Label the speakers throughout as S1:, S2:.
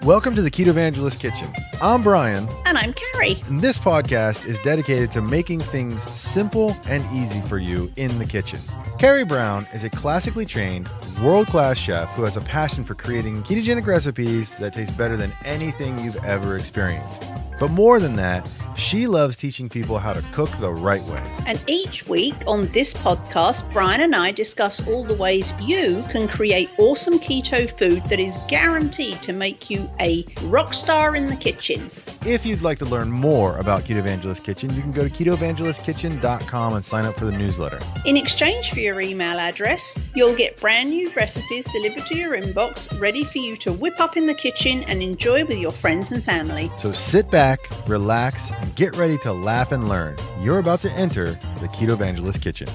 S1: Welcome to the Keto Evangelist Kitchen. I'm Brian.
S2: And I'm Carrie.
S1: And this podcast is dedicated to making things simple and easy for you in the kitchen. Carrie Brown is a classically trained, world-class chef who has a passion for creating ketogenic recipes that taste better than anything you've ever experienced. But more than that, she loves teaching people how to cook the right way.
S2: And each week on this podcast, Brian and I discuss all the ways you can create awesome keto food that is guaranteed to make you a rock star in the kitchen.
S1: If you'd like to learn more about Keto Evangelist Kitchen, you can go to ketoevangelistkitchen.com and sign up for the newsletter.
S2: In exchange for your email address, you'll get brand new recipes delivered to your inbox, ready for you to whip up in the kitchen and enjoy with your friends and family.
S1: So sit back, relax, and get ready to laugh and learn. You're about to enter the Keto Evangelist Kitchen.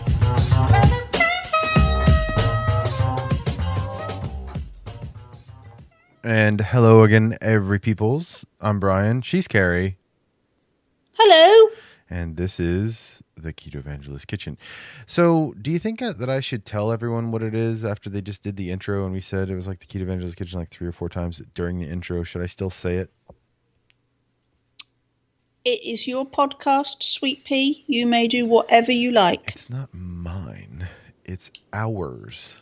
S1: And hello again, every peoples. I'm Brian. She's Carrie.
S2: Hello.
S1: And this is the Keto Evangelist Kitchen. So do you think that I should tell everyone what it is after they just did the intro and we said it was like the Keto Evangelist Kitchen like 3 or 4 times during the intro? Should I still say it?
S2: It is your podcast, Sweet Pea. You may do whatever you like.
S1: It's not mine. It's ours.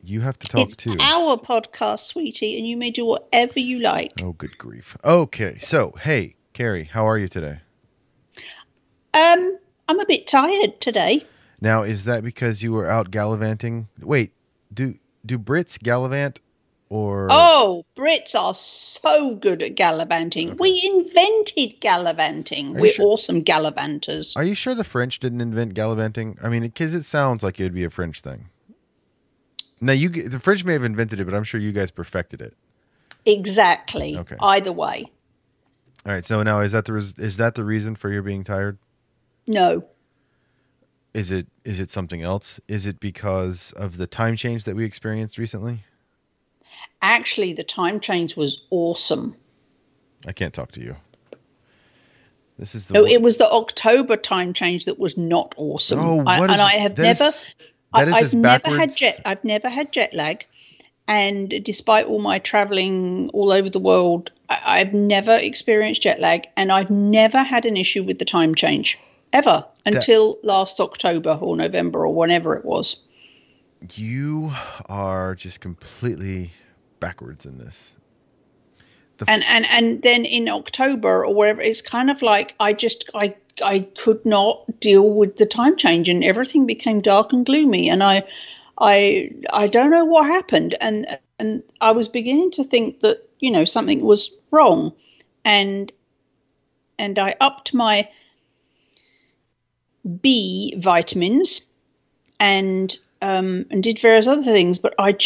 S1: You have to talk too.
S2: It's our podcast, sweetie, and you may do whatever you like.
S1: Oh, good grief. Okay, so, hey, Carrie, how are you today?
S2: I'm a bit tired today.
S1: Now, is that because you were out gallivanting? Wait, do Brits gallivant or...
S2: Oh, Brits are so good at gallivanting. Okay. We invented gallivanting. We're sure? Awesome gallivanters.
S1: Are you sure the French didn't invent gallivanting? I mean, because it sounds like it would be a French thing. Now, the French may have invented it, but I'm sure you guys perfected it.
S2: Exactly.
S1: Okay.
S2: Either way.
S1: All right. So now, is that the reason for your being tired?
S2: No.
S1: Is it something else? Is it because of the time change that we experienced recently?
S2: Actually, the time change was awesome.
S1: I can't talk to you. This is
S2: it was the October time change that was not awesome.
S1: Oh,
S2: I've never had jet lag, and despite all my traveling all over the world, I've never experienced jet lag, and I've never had an issue with the time change ever until last October or November or whenever it was.
S1: You are just completely backwards in this.
S2: And then in October or wherever, it's kind of like I could not deal with the time change and everything became dark and gloomy. And I don't know what happened. And I was beginning to think that, something was wrong. And I upped my B vitamins and did various other things, but I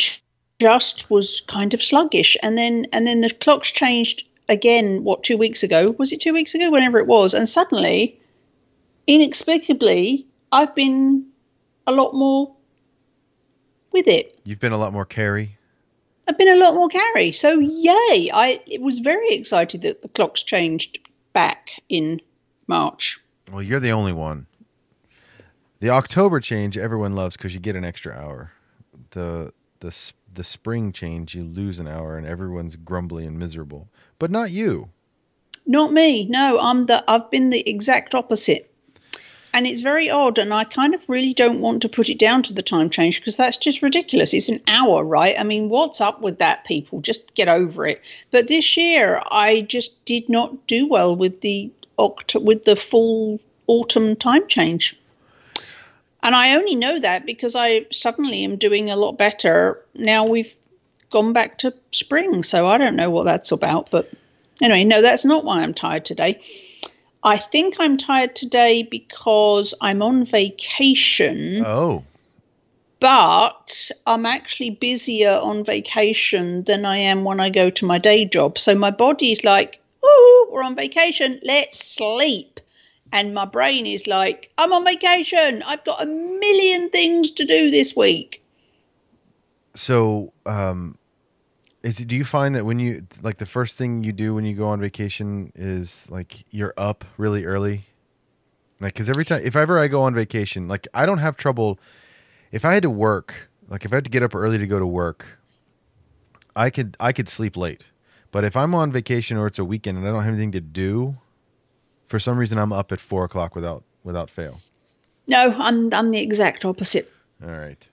S2: just was kind of sluggish. And then the clocks changed again, 2 weeks ago? Was it 2 weeks ago? Whenever it was. And suddenly, inexplicably, I've been a lot more with it.
S1: You've been a lot more Carrie?
S2: I've been a lot more Carrie. So, yay. I was very excited that the clocks changed back in March.
S1: Well, you're the only one. The October change everyone loves because you get an extra hour. The spring change, you lose an hour and everyone's grumbly and miserable. But not you. Not
S2: me. No, I've been the exact opposite. And it's very odd, and I kind of really don't want to put it down to the time change because that's just ridiculous. It's an hour, right? I mean, what's up with that, people? Just get over it. But this year, I just did not do well with the full autumn time change. And I only know that because I suddenly am doing a lot better. Now we've gone back to spring, so I don't know what that's about. But anyway, no, that's not why I'm tired today. I think I'm tired today because I'm on vacation.
S1: Oh.
S2: But I'm actually busier on vacation than I am when I go to my day job. So my body's like, ooh, we're on vacation, let's sleep. And my brain is like, I'm on vacation. I've got a million things to do this week.
S1: So, do you find that when you, like the first thing you do when you go on vacation is like you're up really early? Like, cause every time, if ever I go on vacation, like I don't have trouble. If I had to work, like if I had to get up early to go to work, I could sleep late. But if I'm on vacation or it's a weekend and I don't have anything to do, for some reason I'm up at 4 o'clock without fail.
S2: No, I'm the exact opposite.
S1: All right.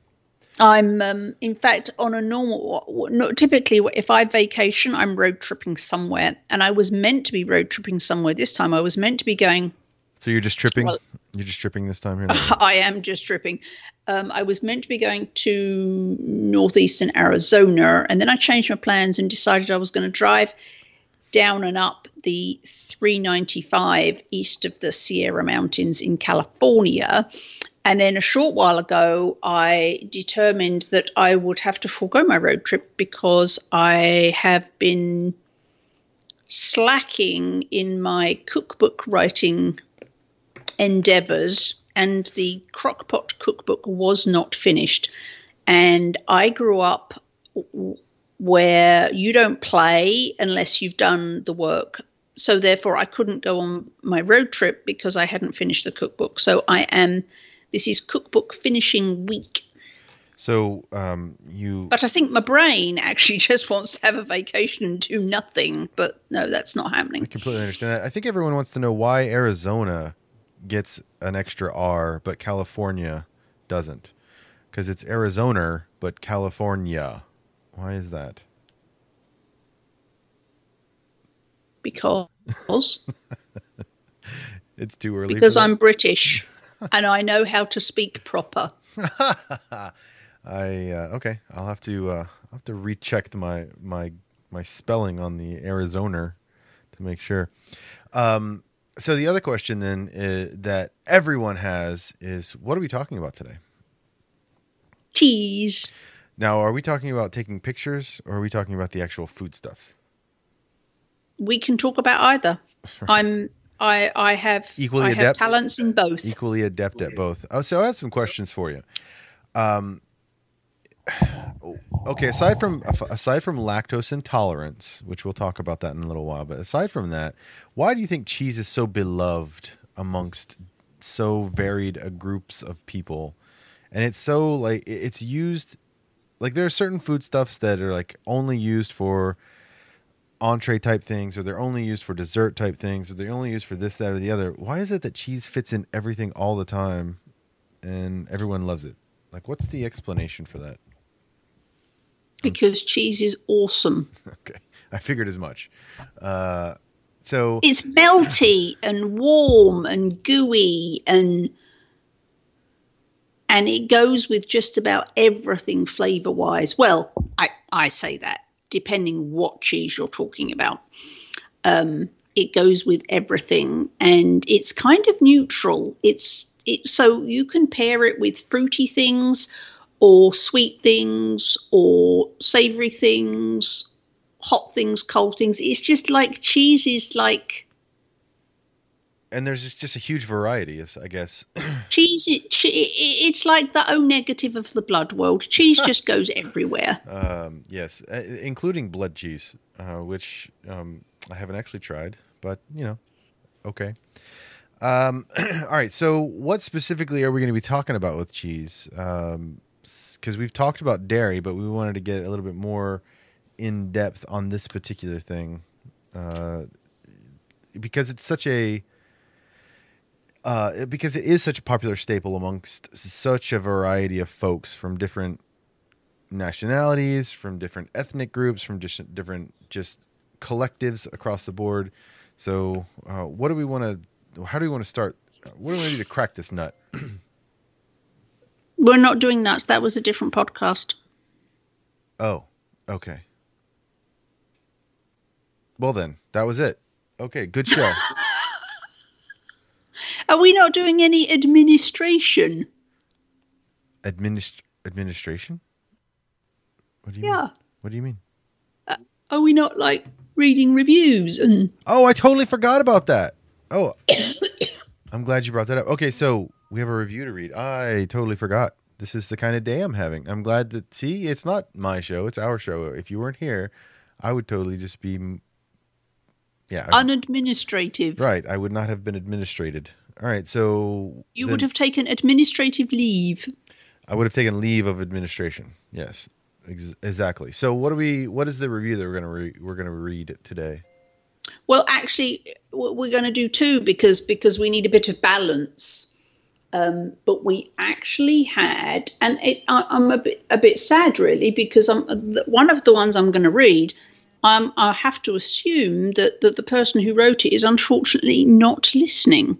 S2: I'm, in fact, on a typically if I vacation, I'm road tripping somewhere. And I was meant to be road tripping somewhere this time. I was meant to be going.
S1: So you're just tripping? You're just tripping this time here?
S2: I am just tripping. I was meant to be going to northeastern Arizona. And then I changed my plans and decided I was going to drive down and up the 395 east of the Sierra Mountains in California. And then a short while ago, I determined that I would have to forego my road trip because I have been slacking in my cookbook writing endeavors, and the Crockpot cookbook was not finished. And I grew up where you don't play unless you've done the work. So therefore, I couldn't go on my road trip because I hadn't finished the cookbook. So this is cookbook finishing week.
S1: So But
S2: I think my brain actually just wants to have a vacation and do nothing. But no, that's not happening.
S1: I completely understand that. I think everyone wants to know why Arizona gets an extra R, but California doesn't. Because it's Arizona, but California. Why is that?
S2: Because
S1: it's too early.
S2: Because I'm British. And I know how to speak proper.
S1: Okay. I'll have to recheck my spelling on the Arizona to make sure. So the other question then that everyone has is, what are we talking about today?
S2: Cheese.
S1: Now, are we talking about taking pictures, or are we talking about the actual foodstuffs?
S2: We can talk about either. I have
S1: equally adept.
S2: Have talents in both.
S1: Equally adept at both. Oh, so I have some questions for you. Okay, aside from lactose intolerance, which we'll talk about that in a little while, but aside from that, why do you think cheese is so beloved amongst so varied groups of people? And it's so it's used there are certain foodstuffs that are only used for entree type things, or they're only used for dessert type things, or they're only used for this, that, or the other. Why is it that cheese fits in everything all the time and everyone loves it? What's the explanation for that?
S2: Because cheese is awesome.
S1: Okay. I figured as much. So
S2: it's melty and warm and gooey, and it goes with just about everything flavor wise. Well, I say that, depending what cheese you're talking about. It goes with everything, and it's kind of neutral. So you can pair it with fruity things, or sweet things, or savory things, hot things, cold things. It's just cheese is
S1: and there's just a huge variety, I guess.
S2: Cheese, it's like the O negative of the blood world. Cheese just goes everywhere.
S1: Yes, including blood cheese, which I haven't actually tried, but okay. All right. So, what specifically are we going to be talking about with cheese? Because we've talked about dairy, but we wanted to get a little bit more in depth on this particular thing, because it's such because it is such a popular staple amongst such a variety of folks from different nationalities, from different ethnic groups, from different collectives across the board. So, how do we want to start? What do we need to crack this nut?
S2: We're not doing nuts. That was a different podcast.
S1: Oh, okay. Well then, that was it. Okay, good show.
S2: Are we not doing any administration?
S1: Administration? What do you mean? What do you mean?
S2: Are we not reading reviews?
S1: Oh, I totally forgot about that. Oh, I'm glad you brought that up. Okay, so we have a review to read. I totally forgot. This is the kind of day I'm having. I'm glad that, see, it's not my show. It's our show. If you weren't here, I would totally just be,
S2: unadministrative.
S1: Right. I would not have been administrated. All right. So
S2: would have taken administrative leave.
S1: I would have taken leave of administration. Yes. Exactly. So what is the review that we're gonna read today?
S2: Well, actually, we're going to do two because we need a bit of balance. But we actually had, and I'm a bit sad really because one of the ones I'm going to read. I have to assume that the person who wrote it is unfortunately not listening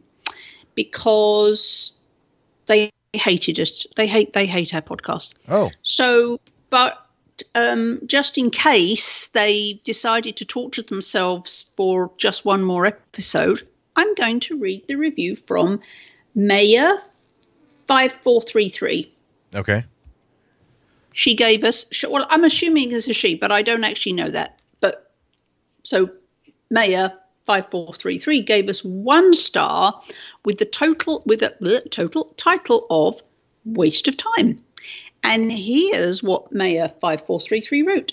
S2: because they hated us. They hate our podcast.
S1: Oh,
S2: so but. Just in case they decided to torture themselves for just one more episode, I'm going to read the review from Maya 5433.
S1: Okay.
S2: She gave us, well, I'm assuming it's a she, but I don't actually know that. But so Maya 5433 gave us 1 star with the total title of Waste of Time. And here's what Maya 5433 wrote.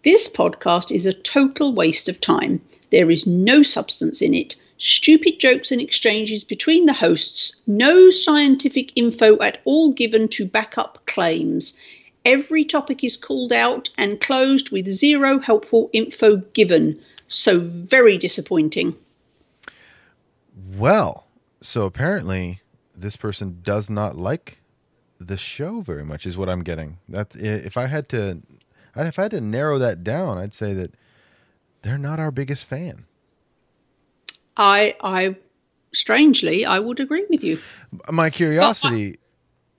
S2: This podcast is a total waste of time. There is no substance in it. Stupid jokes and exchanges between the hosts. No scientific info at all given to back up claims. Every topic is called out and closed with zero helpful info given. So very disappointing.
S1: Well, so apparently this person does not like the show very much is what I'm getting. That if I had to narrow that down, I'd say that they're not our biggest fan.
S2: I strangely, I would agree with you.
S1: My curiosity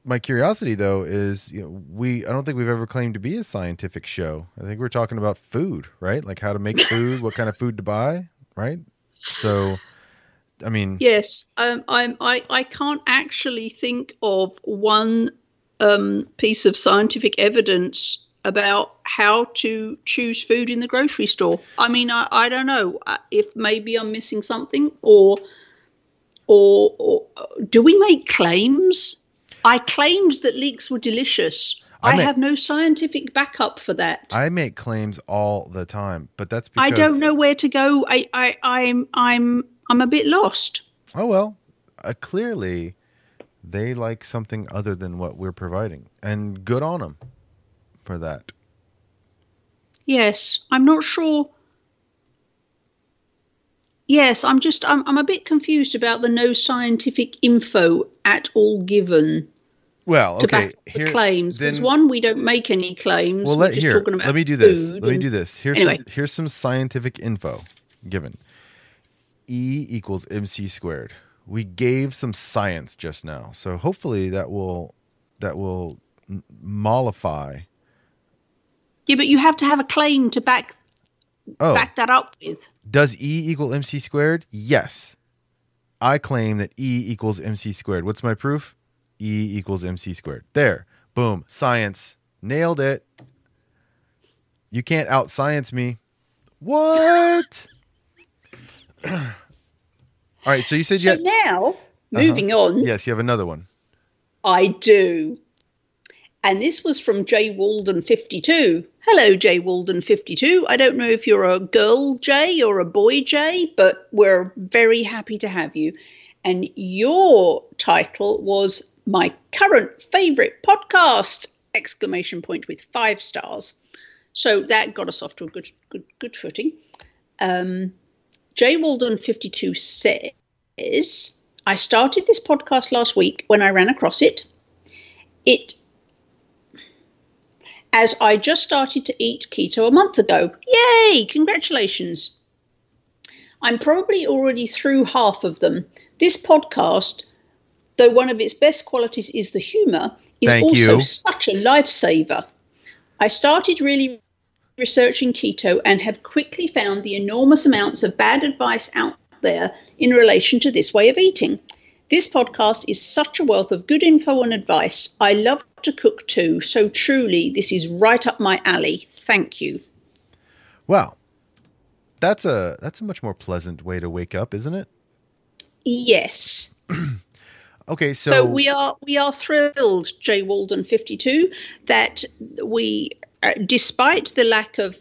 S1: though is, I don't think we've ever claimed to be a scientific show. I think we're talking about food, right? Like how to make food, what kind of food to buy, right? So I mean,
S2: yes, I can't actually think of one piece of scientific evidence about how to choose food in the grocery store. I mean, I don't know if maybe I'm missing something, or do we make claims? I claimed that leeks were delicious. I have no scientific backup for that.
S1: I make claims all the time, but that's because
S2: I don't know where to go. I'm a bit lost.
S1: Oh, well, clearly they like something other than what we're providing, and good on them for that.
S2: Yes, I'm not sure. Yes, I'm a bit confused about the no scientific info at all given.
S1: Well, okay,
S2: to back the claims. Because one, we don't make any claims.
S1: Well, let me do this. Here's some scientific info given. E equals MC squared. We gave some science just now, so hopefully that will mollify.
S2: Yeah, but you have to have a claim to back that up with.
S1: Does E equal MC squared? Yes. I claim that E equals MC squared. What's my proof? E equals MC squared. There. Boom. Science. Nailed it. You can't out-science me. What? All right, so you said
S2: now, moving on.
S1: Yes, you have another one.
S2: I do. And this was from J. Walden 52. Hello, J. Walden 52. I don't know if you're a girl J or a boy J, but we're very happy to have you. And your title was My Current Favorite Podcast! Exclamation point with 5 stars. So that got us off to a good footing. J. Walden 52 says, I started this podcast last week when I ran across it. As I just started to eat keto a month ago. Yay! Congratulations. I'm probably already through half of them. This podcast, though one of its best qualities is the humor, is such a lifesaver. I started really researching keto and have quickly found the enormous amounts of bad advice out there in relation to this way of eating. This podcast is such a wealth of good info and advice. I love to cook too, so truly this is right up my alley. Thank you.
S1: Wow. That's a much more pleasant way to wake up, isn't it?
S2: Yes.
S1: Okay, so
S2: we are thrilled, J. Walden 52, that we despite the lack of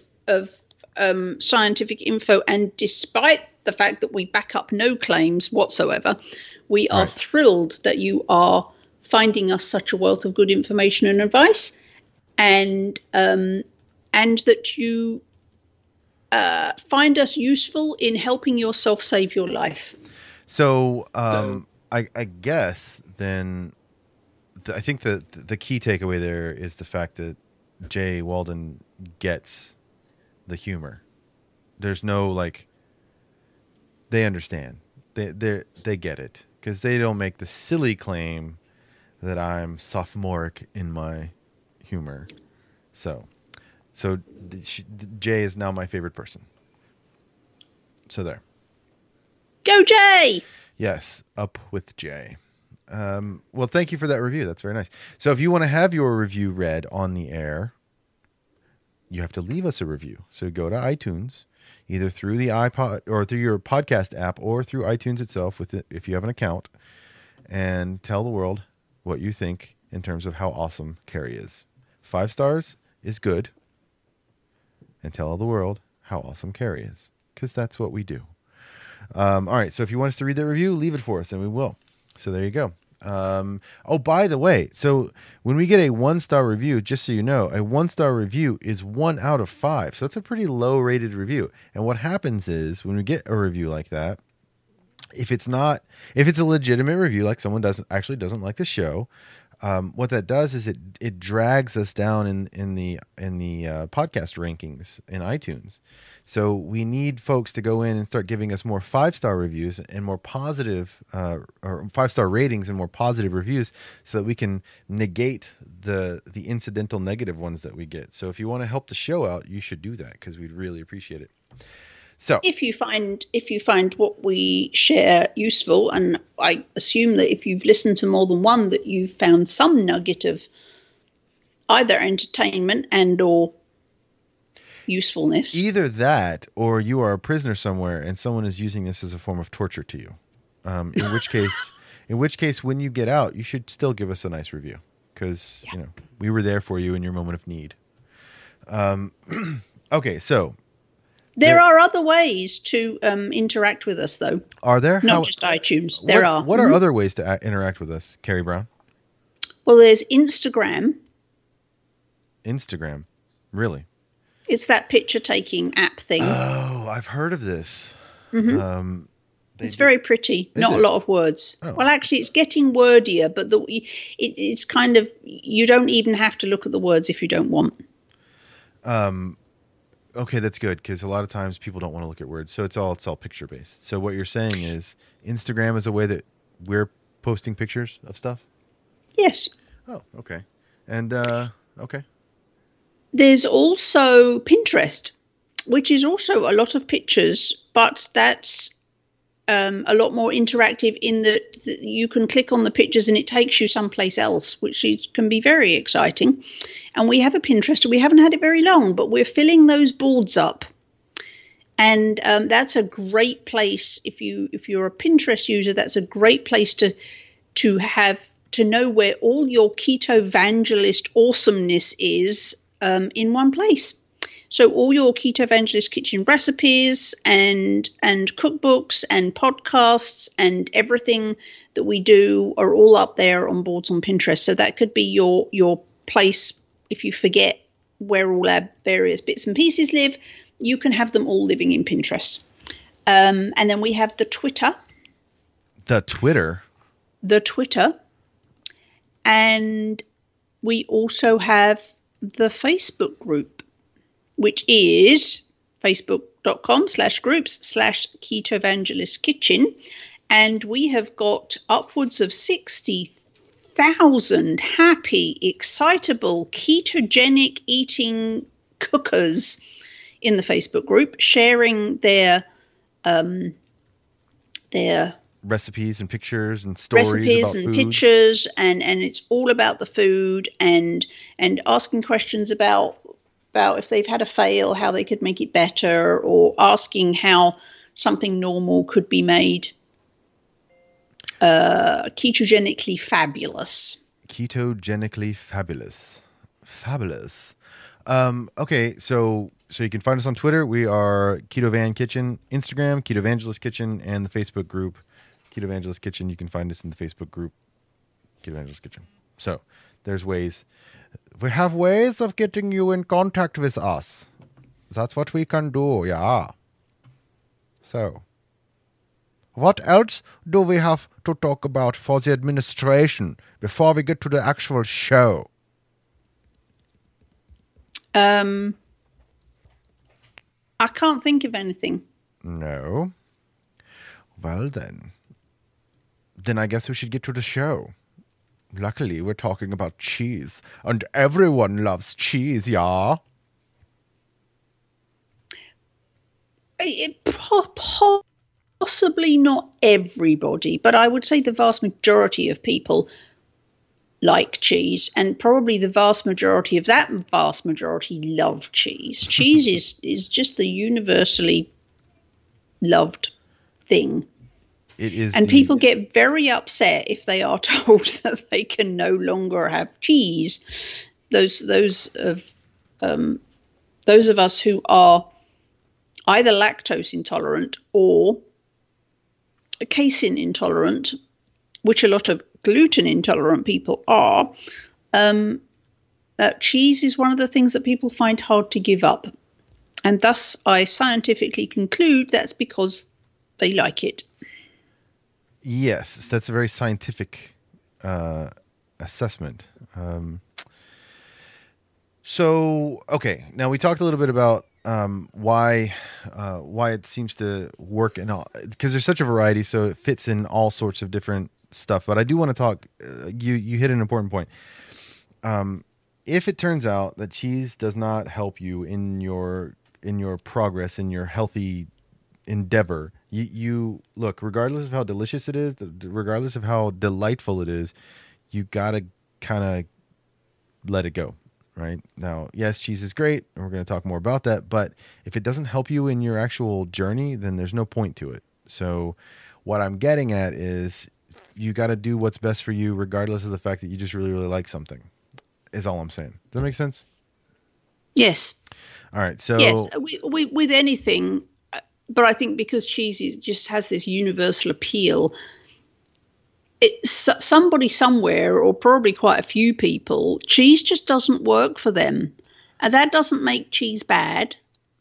S2: scientific info and despite the fact that we back up no claims whatsoever, we are thrilled that you are finding us such a wealth of good information and advice. and that you find us useful in helping yourself save your life.
S1: So, I guess then, I think the key takeaway there is the fact that Jay Walden gets the humor. There's no like, they understand. They get it because they don't make the silly claim that I'm sophomoric in my humor. So Jay is now my favorite person. So there.
S2: Go Jay!
S1: Yes, up with Jay. Well, thank you for that review. That's very nice. So if you want to have your review read on the air, you have to leave us a review. So go to iTunes, either through the iPod or through your podcast app or through iTunes itself with it, if you have an account, and tell the world what you think in terms of how awesome Carrie is. 5 stars is good. And tell the world how awesome Carrie is, because that's what we do. All right, so if you want us to read that review, leave it for us, and we will. So there you go. Oh, by the way, so when we get a 1-star review, just so you know, a 1-star review is 1 out of 5. So that's a pretty low-rated review. And what happens is when we get a review like that, if it's a legitimate review, like someone doesn't like the show, what that does is it drags us down in the podcast rankings in iTunes. So we need folks to go in and start giving us more 5-star reviews and more positive or 5-star ratings and more positive reviews, so that we can negate the incidental negative ones that we get. So if you want to help the show out, you should do that, because we'd really appreciate it. So
S2: if you find what we share useful, and I assume that if you've listened to more than one, that you've found some nugget of either entertainment and or usefulness.
S1: Either that, or you are a prisoner somewhere and someone is using this as a form of torture to you. In which case, when you get out, you should still give us a nice review, because we were there for you in your moment of need. Okay, so.
S2: There are other ways to interact with us, though.
S1: Are there?
S2: Not just iTunes. There are.
S1: What are other ways to interact with us, Carrie Brown?
S2: Well, there's Instagram.
S1: Instagram? Really?
S2: It's that picture-taking app thing.
S1: Oh, I've heard of this.
S2: Mm-hmm. It's very pretty. Not a lot of words.
S1: Oh.
S2: Well, actually, it's getting wordier, but it's kind of, you don't even have to look at the words if you don't want.
S1: Okay, that's good, because a lot of times people don't want to look at words, so it's all picture based. So what you're saying is Instagram is a way that we're posting pictures of stuff?
S2: Yes.
S1: Oh, okay. And okay.
S2: There's also Pinterest, which is also a lot of pictures, but that's a lot more interactive in that you can click on the pictures and it takes you someplace else, which can be very exciting. And we have a Pinterest. We haven't had it very long, but we're filling those boards up. And that's a great place. If you're a Pinterest user, that's a great place to know where all your keto evangelist awesomeness is in one place. So all your Keto Evangelist Kitchen recipes and cookbooks and podcasts and everything that we do are all up there on boards on Pinterest. So that could be your place. If you forget where all our various bits and pieces live, you can have them all living in Pinterest. And then we have the Twitter.
S1: The Twitter?
S2: The Twitter. And we also have the Facebook group, which is facebook.com/groups/Keto Evangelist Kitchen. And we have got upwards of 60,000 happy, excitable, ketogenic eating cookers in the Facebook group, sharing their
S1: recipes and pictures and stories about food.
S2: Pictures, and it's all about the food and asking questions about if they've had a fail, how they could make it better, or asking how something normal could be made ketogenically fabulous.
S1: Ketogenically fabulous. Fabulous. Okay, so you can find us on Twitter. We are Keto Van Kitchen, Instagram, Keto Evangelist Kitchen, and the Facebook group, Keto Evangelist Kitchen. You can find us in the Facebook group, Keto Evangelist Kitchen. So there's ways. We have ways of getting you in contact with us. That's what we can do, yeah. So, what else do we have to talk about for the administration before we get to the actual show?
S2: I can't think of anything.
S1: No. Well then I guess we should get to the show. Luckily, we're talking about cheese, and everyone loves cheese, yeah?
S2: Possibly not everybody, but I would say the vast majority of people like cheese, and probably the vast majority of that vast majority love cheese. Cheese is just the universally loved thing.
S1: It is,
S2: and people get very upset if they are told that they can no longer have cheese. Those of us who are either lactose intolerant or casein intolerant, which a lot of gluten intolerant people are, cheese is one of the things that people find hard to give up. And thus I scientifically conclude that's because they like it.
S1: Yes, that's a very scientific assessment. Okay, now we talked a little bit about why it seems to work in all, because there's such a variety, so it fits in all sorts of different stuff. But I do want to talk. You hit an important point. If it turns out that cheese does not help you in your progress, in your healthy endeavor, you look, regardless of how delicious it is, regardless of how delightful it is, you gotta kind of let it go. Right now, yes, cheese is great, and we're going to talk more about that. But if it doesn't help you in your actual journey, then there's no point to it. So what I'm getting at is you got to do what's best for you, regardless of the fact that you just really, really like something, is all I'm saying. Does that make sense?
S2: Yes.
S1: All right. So
S2: yes, we with anything, but I think because cheese just has this universal appeal, somebody somewhere, or probably quite a few people, cheese just doesn't work for them. And that doesn't make cheese bad.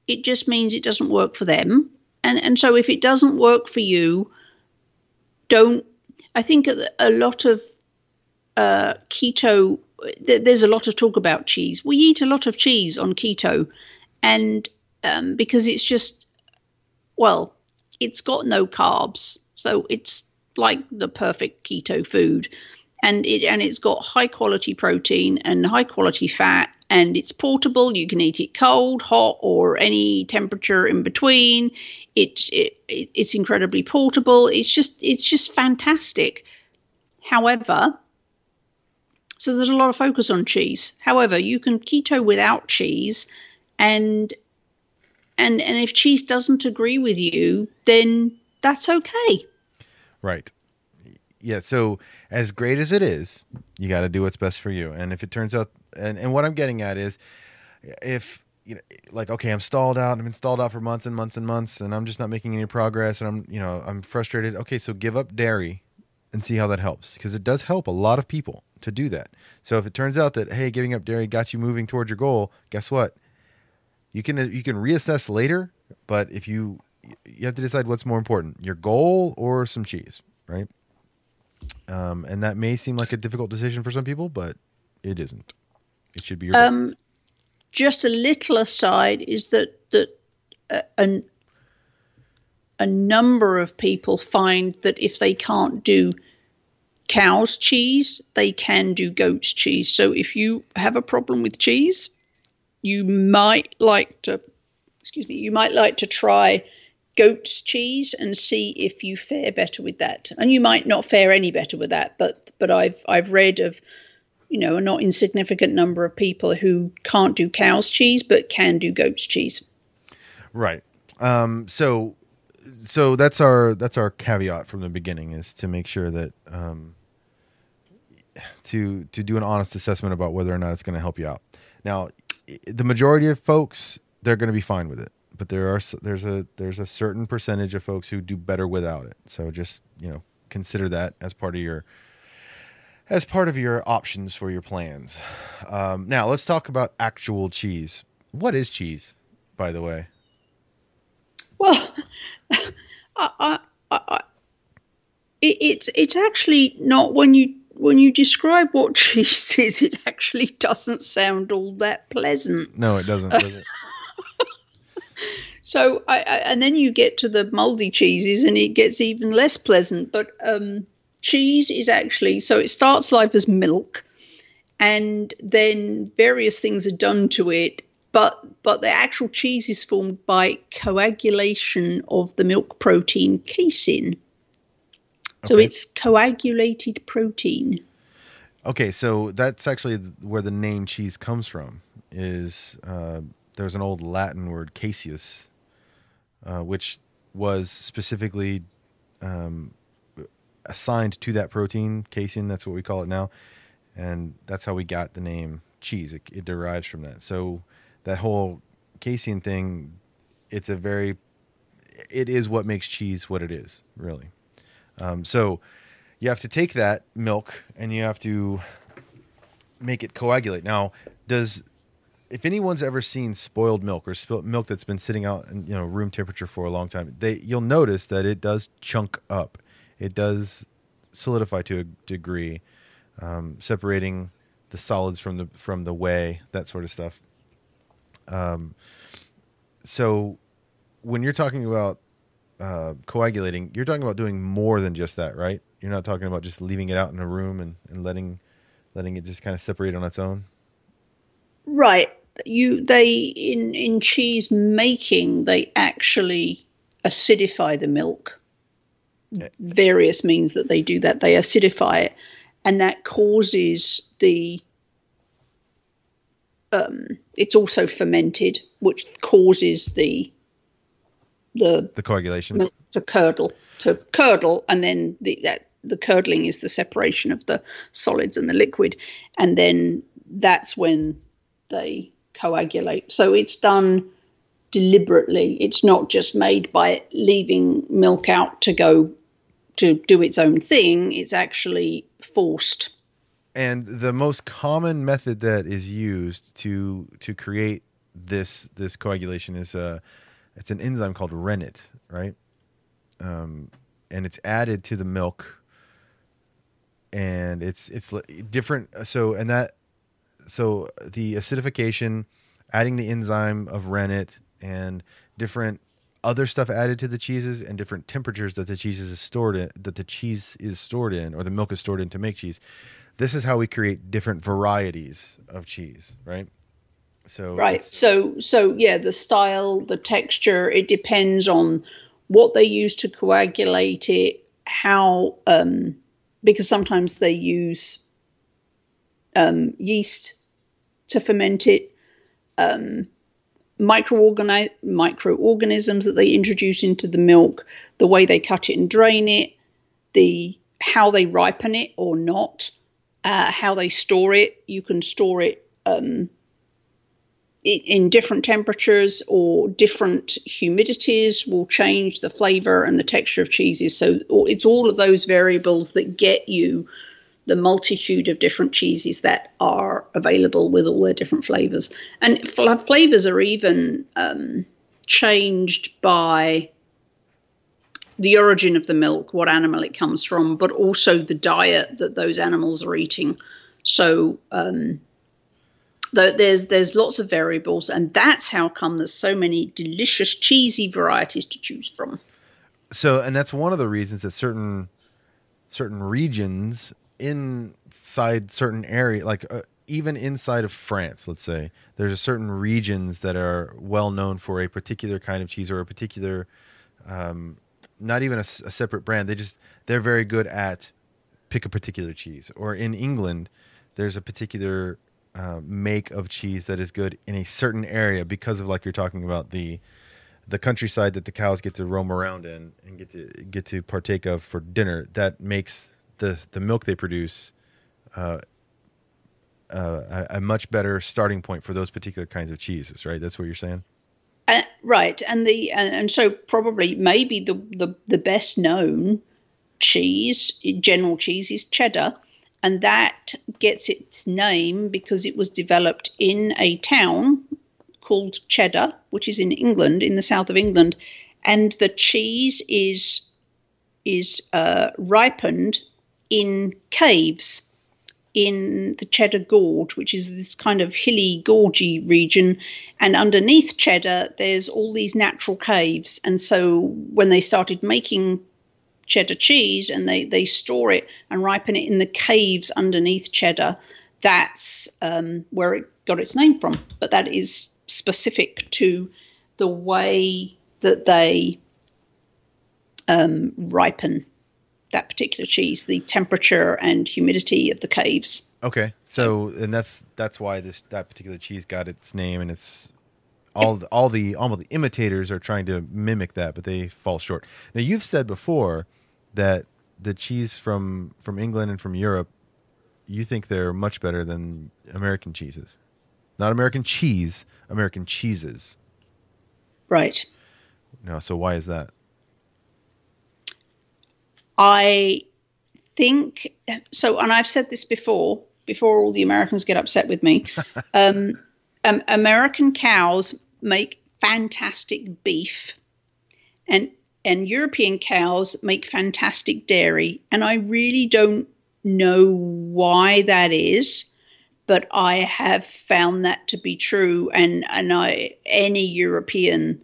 S2: It just means it doesn't work for them. And so if it doesn't work for you, don't. I think a lot of keto, there's a lot of talk about cheese. We eat a lot of cheese on keto, and because it's just, well, it's got no carbs, so it's like the perfect keto food, and it's got high quality protein and high quality fat, and it's portable. You can eat it cold, hot, or any temperature in between. It's incredibly portable. It's just fantastic. However, so there's a lot of focus on cheese. However, you can keto without cheese, and if cheese doesn't agree with you, then that's okay.
S1: Right. Yeah. So as great as it is, you got to do what's best for you. And if it turns out, and what I'm getting at is, if like, okay, I'm stalled out. I've been stalled out for months and months and months, and I'm just not making any progress, and I'm frustrated. Okay, so give up dairy and see how that helps, because it does help a lot of people to do that. So if it turns out that, hey, giving up dairy got you moving towards your goal, guess what? You can reassess later, but if you have to decide what's more important, your goal or some cheese, right? And that may seem like a difficult decision for some people, but it isn't. It should be your goal.
S2: Just a little aside is that a number of people find that if they can't do cow's cheese, they can do goat's cheese. So if you have a problem with cheese, you might like to try goat's cheese and see if you fare better with that. And you might not fare any better with that, but I've read of a not insignificant number of people who can't do cow's cheese but can do goat's cheese.
S1: Right. So that's our caveat from the beginning, is to make sure that to do an honest assessment about whether or not it's going to help you out. Now, the majority of folks, they're going to be fine with it. But there's a certain percentage of folks who do better without it. So just consider that as part of your as part of your options for your plans. Now let's talk about actual cheese. What is cheese, by the way?
S2: Well, it's actually not when you describe what cheese is. It actually doesn't sound all that pleasant.
S1: No, it doesn't. Does it?
S2: So, and then you get to the moldy cheeses, and it gets even less pleasant. But cheese is actually, so it starts life as milk, and then various things are done to it. But the actual cheese is formed by coagulation of the milk protein casein. So it's coagulated protein.
S1: Okay, so that's actually where the name cheese comes from. Is there's an old Latin word caseus, which was specifically assigned to that protein, casein. That's what we call it now, and that's how we got the name cheese. It derives from that. So that whole casein thing, it is what makes cheese what it is, really. So you have to take that milk and you have to make it coagulate. Now, if anyone's ever seen spoiled milk or milk that's been sitting out in room temperature for a long time, you'll notice that it does chunk up. It does solidify to a degree, separating the solids from the whey, that sort of stuff. So when you're talking about coagulating, you're talking about doing more than just that, right? You're not talking about just leaving it out in a room and letting it just kind of separate on its own.
S2: Right. In cheese making, they actually acidify the milk. Various means that they do that. They acidify it, and that causes it's also fermented, which causes the
S1: coagulation
S2: milk to curdle, and then the curdling is the separation of the solids and the liquid, and then that's when they coagulate. So it's done deliberately. It's not just made by leaving milk out to go to do its own thing. It's actually forced.
S1: And the most common method that is used to create this coagulation is it's an enzyme called rennet, right? And it's added to the milk, and it's different. So the acidification, adding the enzyme of rennet, and different other stuff added to the cheeses, and different temperatures that the cheese is stored in, or the milk is stored in to make cheese. This is how we create different varieties of cheese, right? So
S2: right. So yeah, the style, the texture, it depends on what they use to coagulate it, how because sometimes they use yeast to ferment it, microorganisms that they introduce into the milk, the way they cut it and drain it, how they ripen it or not, how they store it. You can store it in different temperatures, or different humidities will change the flavor and the texture of cheeses. So it's all of those variables that get you the multitude of different cheeses that are available with all their different flavors. And flavors are even changed by the origin of the milk, what animal it comes from, but also the diet that those animals are eating. So there's lots of variables, and that's how come there's so many delicious cheesy varieties to choose from.
S1: So, and that's one of the reasons that certain regions inside certain area, like even inside of France, let's say, there's certain regions that are well known for a particular kind of cheese, or a particular, not even a separate brand. They're very good at pick a particular cheese. Or in England, there's a particular make of cheese that is good in a certain area because of, like you're talking about, the countryside that the cows get to roam around in and get to partake of for dinner. That makes the milk they produce a much better starting point for those particular kinds of cheeses, right? That's what you're saying?
S2: Right. And so probably maybe the best known cheese, general cheese, is cheddar. And that gets its name because it was developed in a town called Cheddar, which is in England, in the south of England. And the cheese is ripened in caves in the Cheddar Gorge, which is this kind of hilly, gorgy region. And underneath Cheddar, there's all these natural caves. And so when they started making cheddar cheese and they store it and ripen it in the caves underneath Cheddar, that's where it got its name from. But that is specific to the way that they ripen that particular cheese, the temperature and humidity of the caves.
S1: Okay, so and that's why that particular cheese got its name, and it's all the imitators are trying to mimic that, but they fall short. Now you've said before that the cheese from England and from Europe, you think they're much better than American cheeses. Not American cheese, American cheeses.
S2: Right.
S1: No, so why is that?
S2: I think so, and I've said this before all the Americans get upset with me. American cows make fantastic beef, and European cows make fantastic dairy. And I really don't know why that is, but I have found that to be true. And any European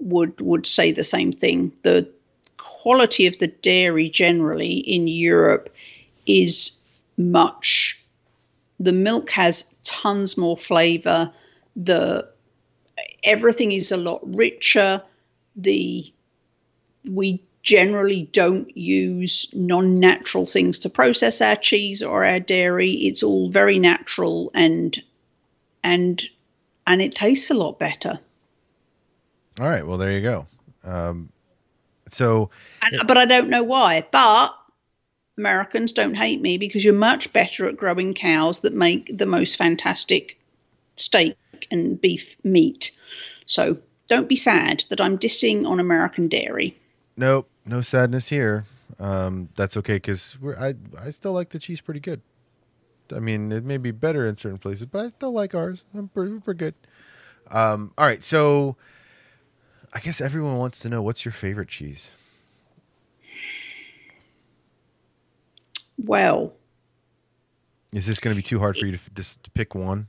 S2: would say the same thing. The quality of the dairy generally in Europe is much. The milk has tons more flavor. Everything is a lot richer. We generally don't use non-natural things to process our cheese or our dairy. It's all very natural and it tastes a lot better.
S1: All right, well there you go.
S2: But I don't know why. But Americans, don't hate me, because you're much better at growing cows that make the most fantastic steak and beef meat. So don't be sad that I'm dissing on American dairy.
S1: Nope, no sadness here. That's okay, because I still like the cheese pretty good. I mean, it may be better in certain places, but I still like ours. We're pretty good. All right, so I guess everyone wants to know, what's your favorite cheese?
S2: Well,
S1: is this going to be too hard for you to just pick one?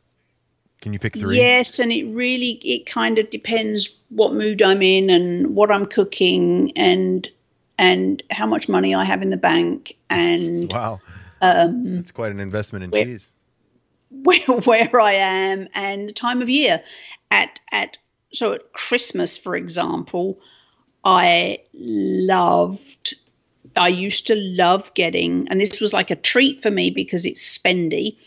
S1: Can you pick three?
S2: Yes, and it kind of depends what mood I'm in and what I'm cooking and how much money I have in the bank. And
S1: wow, that's quite an investment in cheese.
S2: Where I am and the time of year. So at Christmas, for example, I used to love getting, and this was like a treat for me because it's spendy,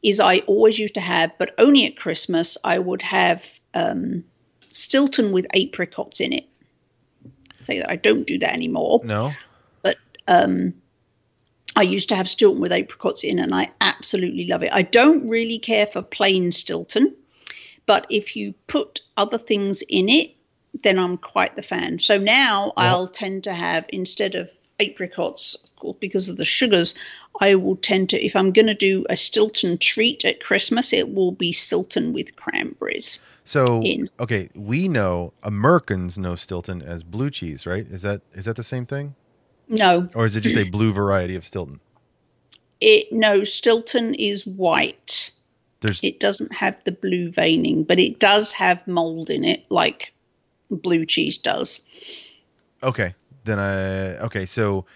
S2: is I always used to have, but only at Christmas, I would have Stilton with apricots in it. Say that I don't do that anymore.
S1: No.
S2: But I used to have Stilton with apricots in, and I absolutely love it. I don't really care for plain Stilton, but if you put other things in it, then I'm quite the fan. So now I'll tend to have, instead of apricots, of course, because of the sugars, I will tend to, if I'm going to do a Stilton treat at Christmas, it will be Stilton with cranberries.
S1: So, okay, we know, Americans know Stilton as blue cheese, right? Is that the same thing?
S2: No.
S1: Or is it just a blue variety of Stilton?
S2: No, Stilton is white. It doesn't have the blue veining, but it does have mold in it, like blue cheese does.
S1: Okay. So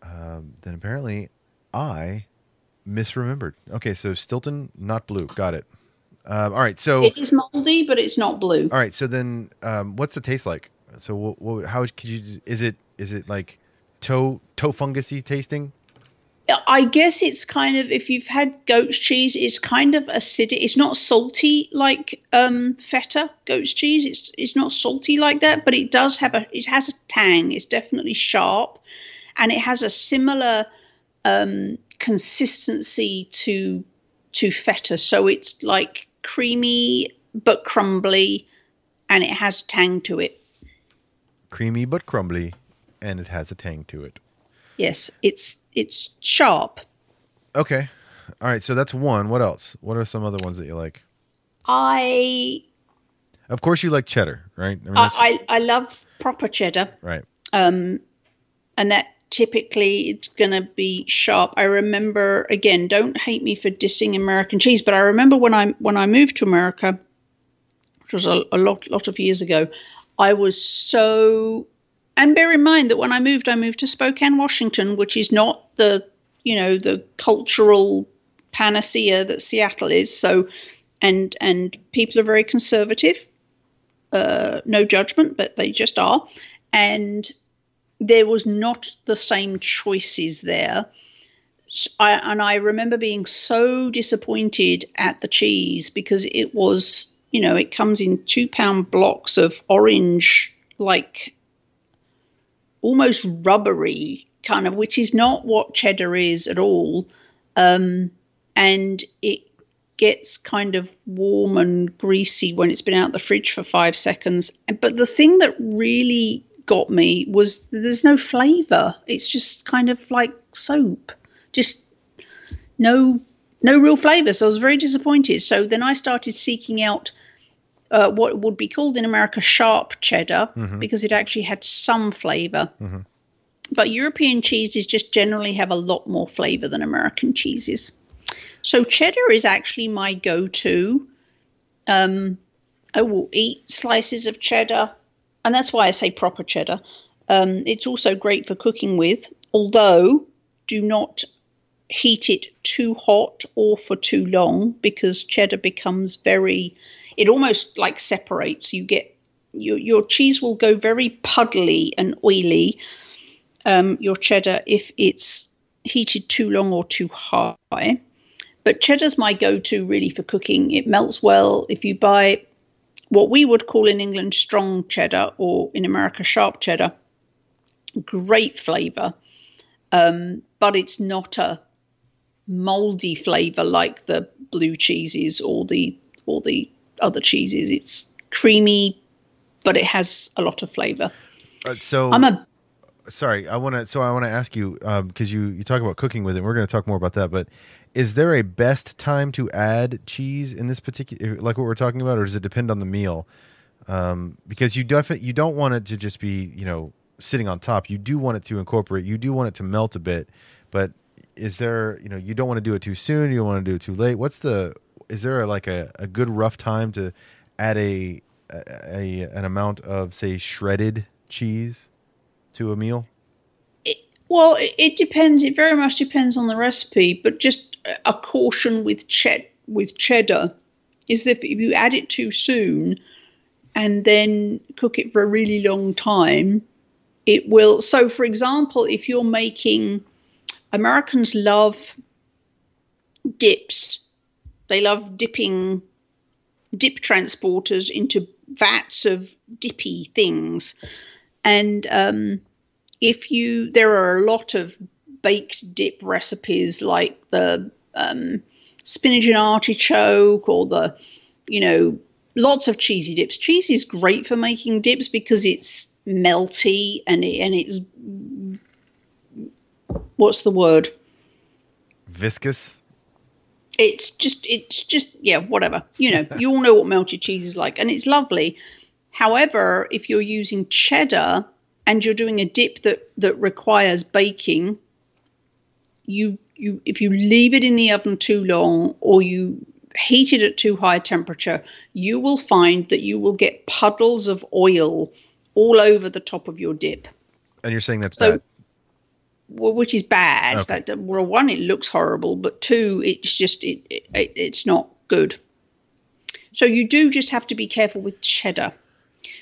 S1: then apparently I misremembered. Okay, so Stilton, not blue. Got it. All right, so
S2: it is moldy, but it's not blue.
S1: All right, so then what's the taste like? So how could you? Is it like toe fungusy tasting?
S2: I guess it's kind of, if you've had goat's cheese, it's kind of acidic. It's not salty like feta goat's cheese. It's not salty like that, but it does have it has a tang. It's definitely sharp, and it has a similar consistency to feta. So it's like creamy but crumbly, and it has tang to it.
S1: Creamy but crumbly, and it has a tang to it.
S2: Yes, it's sharp.
S1: Okay. All right. So that's one. What else? What are some other ones that you like?
S2: I
S1: Of course, you like cheddar, right? I mean,
S2: I love proper cheddar.
S1: right.
S2: And that typically it's going to be sharp. I remember, again, don't hate me for dissing American cheese, but I remember when I moved to America, which was a lot of years ago, I was so, and bear in mind that when I moved to Spokane, Washington, which is not the cultural panacea that Seattle is. So, and people are very conservative. No judgment, but they just are. And there was not the same choices there. I remember being so disappointed at the cheese because it was, it comes in 2-pound blocks of orange, like almost rubbery kind of, which is not what cheddar is at all. And it gets kind of warm and greasy when it's been out the fridge for 5 seconds. But the thing that really got me was there's no flavor. It's just kind of like soap, just no real flavor. So I was very disappointed. So then I started seeking out what would be called in America sharp cheddar, because it actually had some flavor. But European cheeses just generally have a lot more flavor than American cheeses. So cheddar is actually my go-to. I will eat slices of cheddar, and that's why I say proper cheddar. It's also great for cooking with, although do not heat it too hot or for too long, because cheddar becomes it almost like separates. You get your cheese will go very puddly and oily, your cheddar, if it's heated too long or too high. But cheddar's my go-to really for cooking. It melts well. If you buy what we would call in England strong cheddar, or in America sharp cheddar, great flavor. But it's not a moldy flavor like the blue cheeses or the other cheeses. It's creamy, but it has a lot of flavor.
S1: Sorry, I want to ask you, because you talk about cooking with it. We're going to talk more about that, but is there a best time to add cheese in this particular, like what we're talking about, or does it depend on the meal? Because you don't want it to just be, sitting on top. You do want it to incorporate. You do want it to melt a bit, but is there, you don't want to do it too soon. You don't want to do it too late. Is there a good rough time to add an amount of, say, shredded cheese to a meal?
S2: It depends. It very much depends on the recipe, but just a caution with cheddar is that if you add it too soon and then cook it for a really long time, it will. So, for example, if you're making, Americans love dips. They love dipping dip transporters into vats of dippy things. And there are a lot of baked dip recipes, like the spinach and artichoke, or the, lots of cheesy dips. Cheese is great for making dips because it's melty and it's, what's the word?
S1: Viscous.
S2: It's just, yeah, whatever. You all know what melted cheese is like, and it's lovely. However, if you're using cheddar and you're doing a dip that requires baking, if you leave it in the oven too long, or you heat it at too high a temperature, you will find that you will get puddles of oil all over the top of your dip.
S1: And you're saying that's bad?
S2: Well, which is bad.
S1: Okay.
S2: One, it looks horrible, but two, it's just it's not good. So you do just have to be careful with cheddar.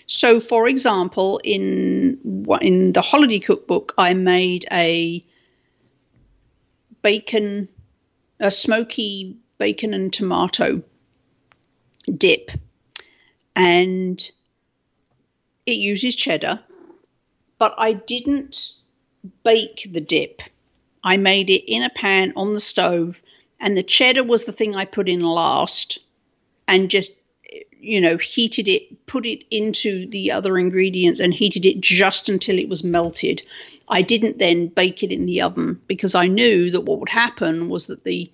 S2: So, for example, in the holiday cookbook, I made a smoky bacon and tomato dip, and it uses cheddar, but I didn't bake the dip. I made it in a pan on the stove, and the cheddar was the thing I put in last, and just heated it, put it into the other ingredients and heated it just until it was melted. I didn't then bake it in the oven because I knew that what would happen was that the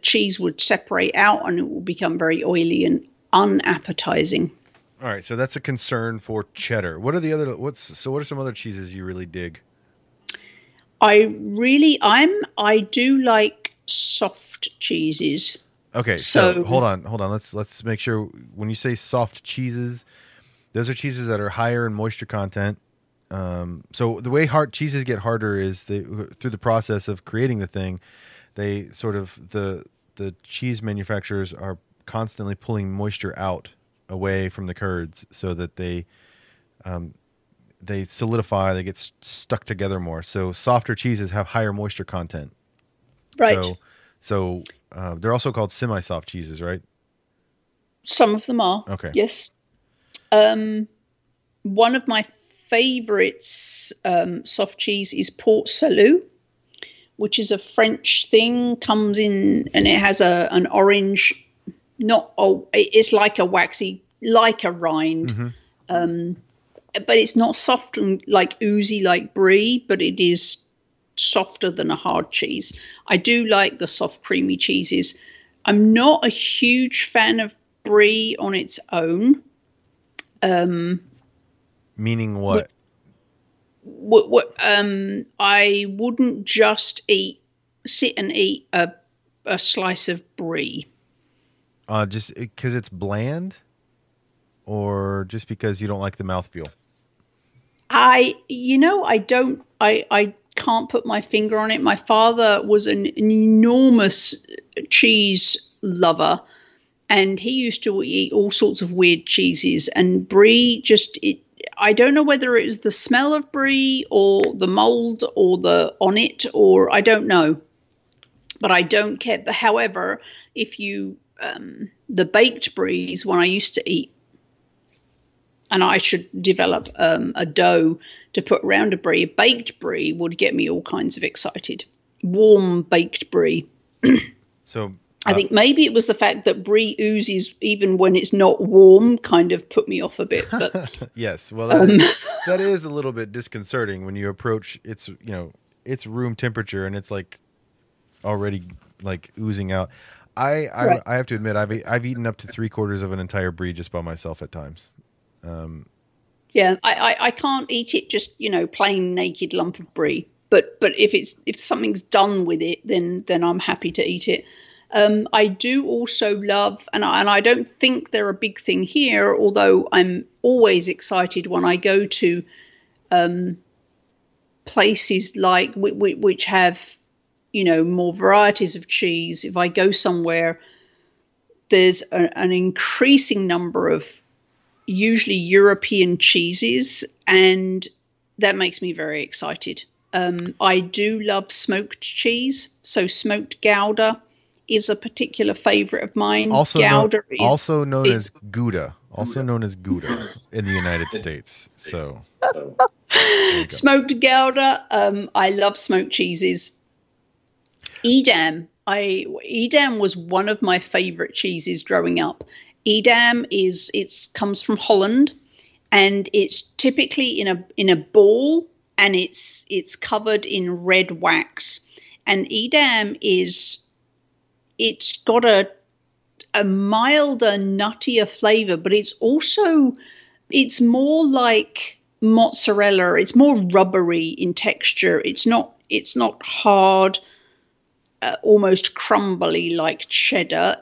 S2: cheese would separate out and it will become very oily and unappetizing.
S1: All right, so that's a concern for cheddar. What are some other cheeses you really dig?
S2: I do like soft cheeses.
S1: Okay, so hold on. Let's make sure when you say soft cheeses, those are cheeses that are higher in moisture content. So the way hard cheeses get harder is through the process of creating the thing, they sort of the cheese manufacturers are constantly pulling moisture out away from the curds so that they solidify, they get stuck together more. So softer cheeses have higher moisture content.
S2: Right.
S1: So they're also called semi-soft cheeses, right?
S2: Some of them are.
S1: Okay.
S2: Yes. One of my favorites soft cheese is Port Salut, which is a French thing. Comes in and it has an orange. It's like a waxy, like a rind.
S1: Mm-hmm.
S2: But it's not soft and like oozy like brie, but it is softer than a hard cheese. I do like the soft creamy cheeses. I'm not a huge fan of brie on its own.
S1: Meaning what?
S2: I wouldn't just sit and eat a slice of brie.
S1: Just because it's bland, or just because you don't like the mouthfeel?
S2: I can't put my finger on it. My father was an enormous cheese lover, and he used to eat all sorts of weird cheeses. And brie I don't know whether it was the smell of brie or the mold or the on it, or I don't know. But I don't care. However, if you the baked brie is one I used to eat. And I should develop a dough to put around a brie. A baked brie would get me all kinds of excited. Warm baked brie.
S1: So
S2: I think maybe it was the fact that brie oozes even when it's not warm kind of put me off a bit. But
S1: yes, well, that is a little bit disconcerting when you approach it's room temperature and it's like already like oozing out. I have to admit I've eaten up to 3/4 of an entire brie just by myself at times.
S2: Yeah, I can't eat it just plain naked lump of brie. But if something's done with it, then I'm happy to eat it. I do also love, and I don't think they're a big thing here, although I'm always excited when I go to places like which have more varieties of cheese. If I go somewhere, there's an increasing number of usually European cheeses, and that makes me very excited. I do love smoked cheese, so smoked Gouda is a particular favorite of mine.
S1: Also known as Gouda in the United States. So
S2: smoked Gouda. I love smoked cheeses. Edam was one of my favorite cheeses growing up. Edam comes from Holland, and it's typically in a ball, and it's covered in red wax. And Edam it's got a milder, nuttier flavor, but it's more like mozzarella. It's more rubbery in texture. It's not hard, almost crumbly like cheddar.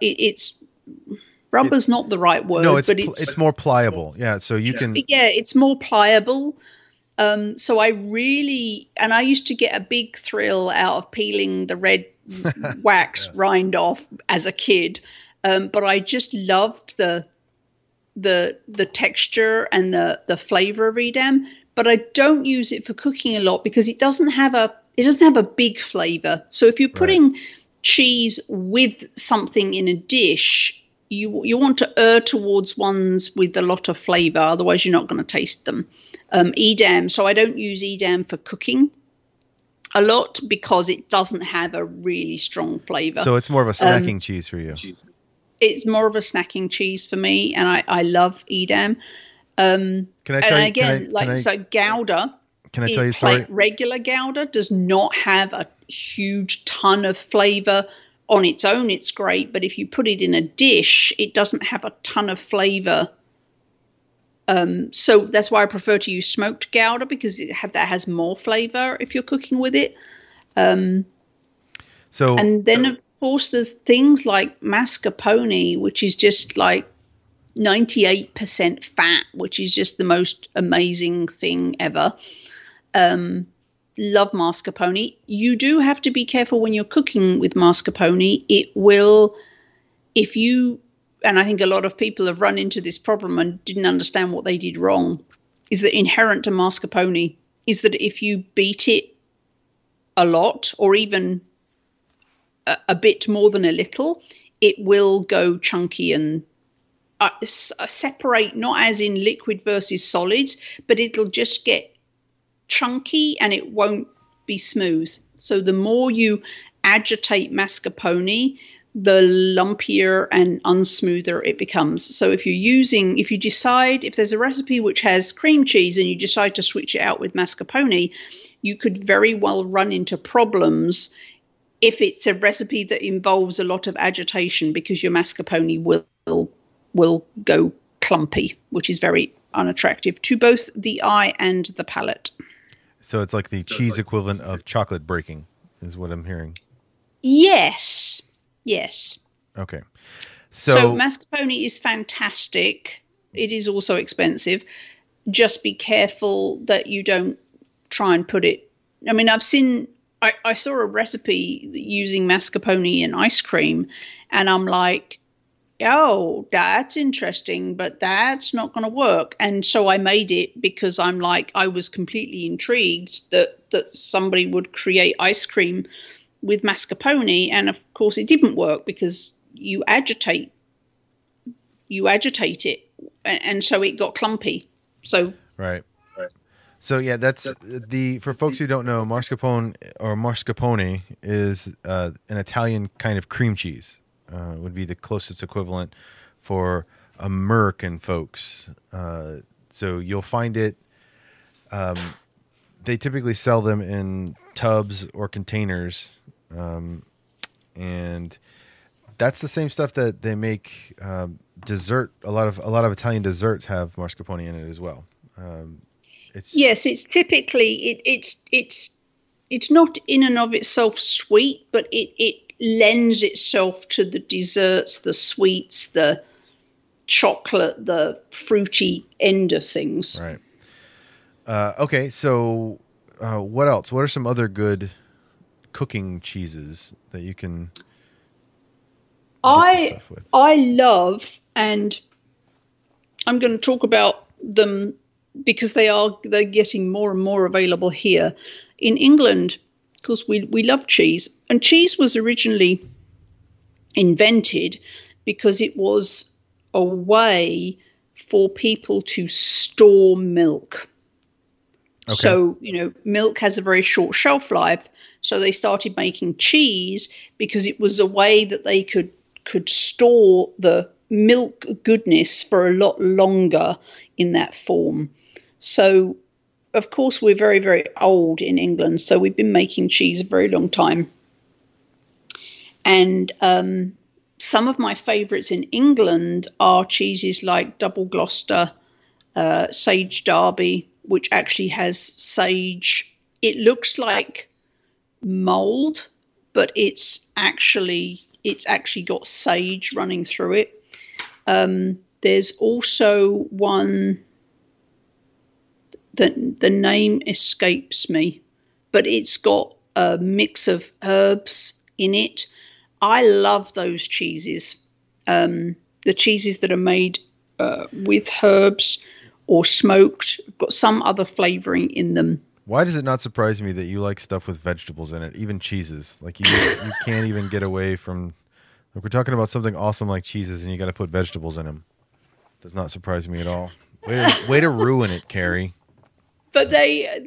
S2: Rubber's not the right word,
S1: no,
S2: but
S1: it's more pliable. Yeah, so you can.
S2: Yeah, it's more pliable. So I used to get a big thrill out of peeling the red wax rind off as a kid, but I just loved the texture and the flavor of Edam. But I don't use it for cooking a lot because it doesn't have a big flavor. So if you're putting cheese with something in a dish, you want to err towards ones with a lot of flavor, otherwise you're not going to taste them. Edam, so I don't use Edam for cooking a lot because it doesn't have a really strong flavor. So
S1: it's more of a snacking cheese for you.
S2: It's more of a snacking cheese for me, and I love Edam.
S1: Can I tell you?
S2: Again, Gouda.
S1: Can I tell you a story?
S2: Regular Gouda does not have a huge ton of flavor. On its own, it's great, but if you put it in a dish, it doesn't have a ton of flavor. So that's why I prefer to use smoked Gouda, because that has more flavor if you're cooking with it. And then, of course, there's things like mascarpone, which is just like 98% fat, which is just the most amazing thing ever. Love mascarpone. You do have to be careful when you're cooking with mascarpone. It will, and I think a lot of people have run into this problem and didn't understand what they did wrong, is that inherent to mascarpone is that if you beat it a lot, or even a bit more than a little, it will go chunky and separate, not as in liquid versus solids, but it'll just get chunky and it won't be smooth. So the more you agitate mascarpone, the lumpier and unsmoother it becomes. So if there's a recipe which has cream cheese and you decide to switch it out with mascarpone, you could very well run into problems if it's a recipe that involves a lot of agitation, because your mascarpone will go clumpy, which is very unattractive to both the eye and the palate.
S1: So it's like the cheese equivalent of chocolate breaking, is what I'm hearing.
S2: Yes.
S1: Okay.
S2: So mascarpone is fantastic. It is also expensive. Just be careful that you don't try and put it. I mean, I saw a recipe using mascarpone in ice cream, and I'm like, oh, that's interesting, but that's not going to work. And so I made it because I was completely intrigued that somebody would create ice cream with mascarpone. And of course it didn't work because you agitate it. And so it got clumpy. So,
S1: right. So yeah, that's for folks who don't know, mascarpone is an Italian kind of cream cheese. Would be the closest equivalent for American folks. So you'll find it. They typically sell them in tubs or containers, and that's the same stuff that they make dessert. A lot of Italian desserts have mascarpone in it as well.
S2: It's typically it's not in and of itself sweet, but it lends itself to the desserts, the sweets, the chocolate, the fruity end of things.
S1: Right. Okay, so what else? What are some other good cooking cheeses that you can
S2: I love, and I'm going to talk about them because they're getting more and more available here in England. Because we love cheese, and cheese was originally invented because it was a way for people to store milk. Okay. So, milk has a very short shelf life, so they started making cheese because it was a way that they could store the milk goodness for a lot longer in that form. So, of course, we're very, very old in England, so we've been making cheese a very long time. And some of my favourites in England are cheeses like Double Gloucester, Sage Derby, which actually has sage. It looks like mould, but it's actually got sage running through it. There's also one. The name escapes me, but it's got a mix of herbs in it. I love those cheeses. The cheeses that are made with herbs or smoked, got some other flavoring in them.
S1: Why does it not surprise me that you like stuff with vegetables in it, even cheeses? Like you can't even get away from. Like we're talking about something awesome like cheeses, and you got to put vegetables in them. Does not surprise me at all. Way to ruin it, Carrie.
S2: But they're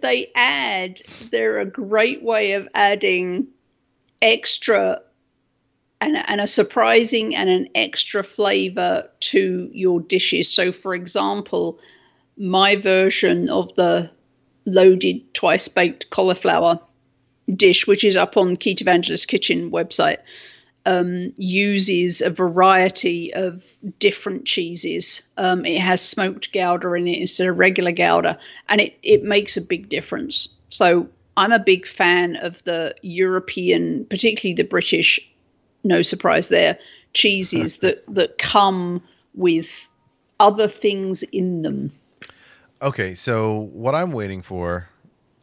S2: a great way of adding extra and a surprising and an extra flavor to your dishes. So, for example, my version of the loaded twice baked cauliflower dish, which is up on Keto Evangelist Kitchen website, uses a variety of different cheeses. It has smoked Gouda in it instead of regular Gouda, and it makes a big difference. So I'm a big fan of the European, particularly the British, no surprise there, cheeses that come with other things in them.
S1: Okay, so what I'm waiting for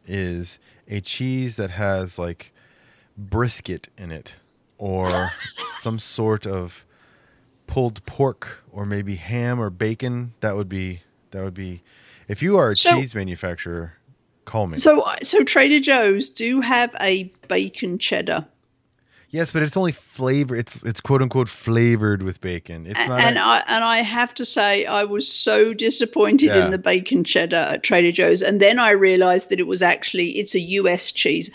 S1: is a cheese that has like brisket in it, or some sort of pulled pork, or maybe ham or bacon. That would be. If you are a cheese manufacturer, call me.
S2: So Trader Joe's do have a bacon cheddar.
S1: Yes, but it's only flavor. It's quote unquote flavored with bacon. It's not.
S2: And I have to say, I was so disappointed in the bacon cheddar at Trader Joe's, and then I realized that it's a U.S. cheese.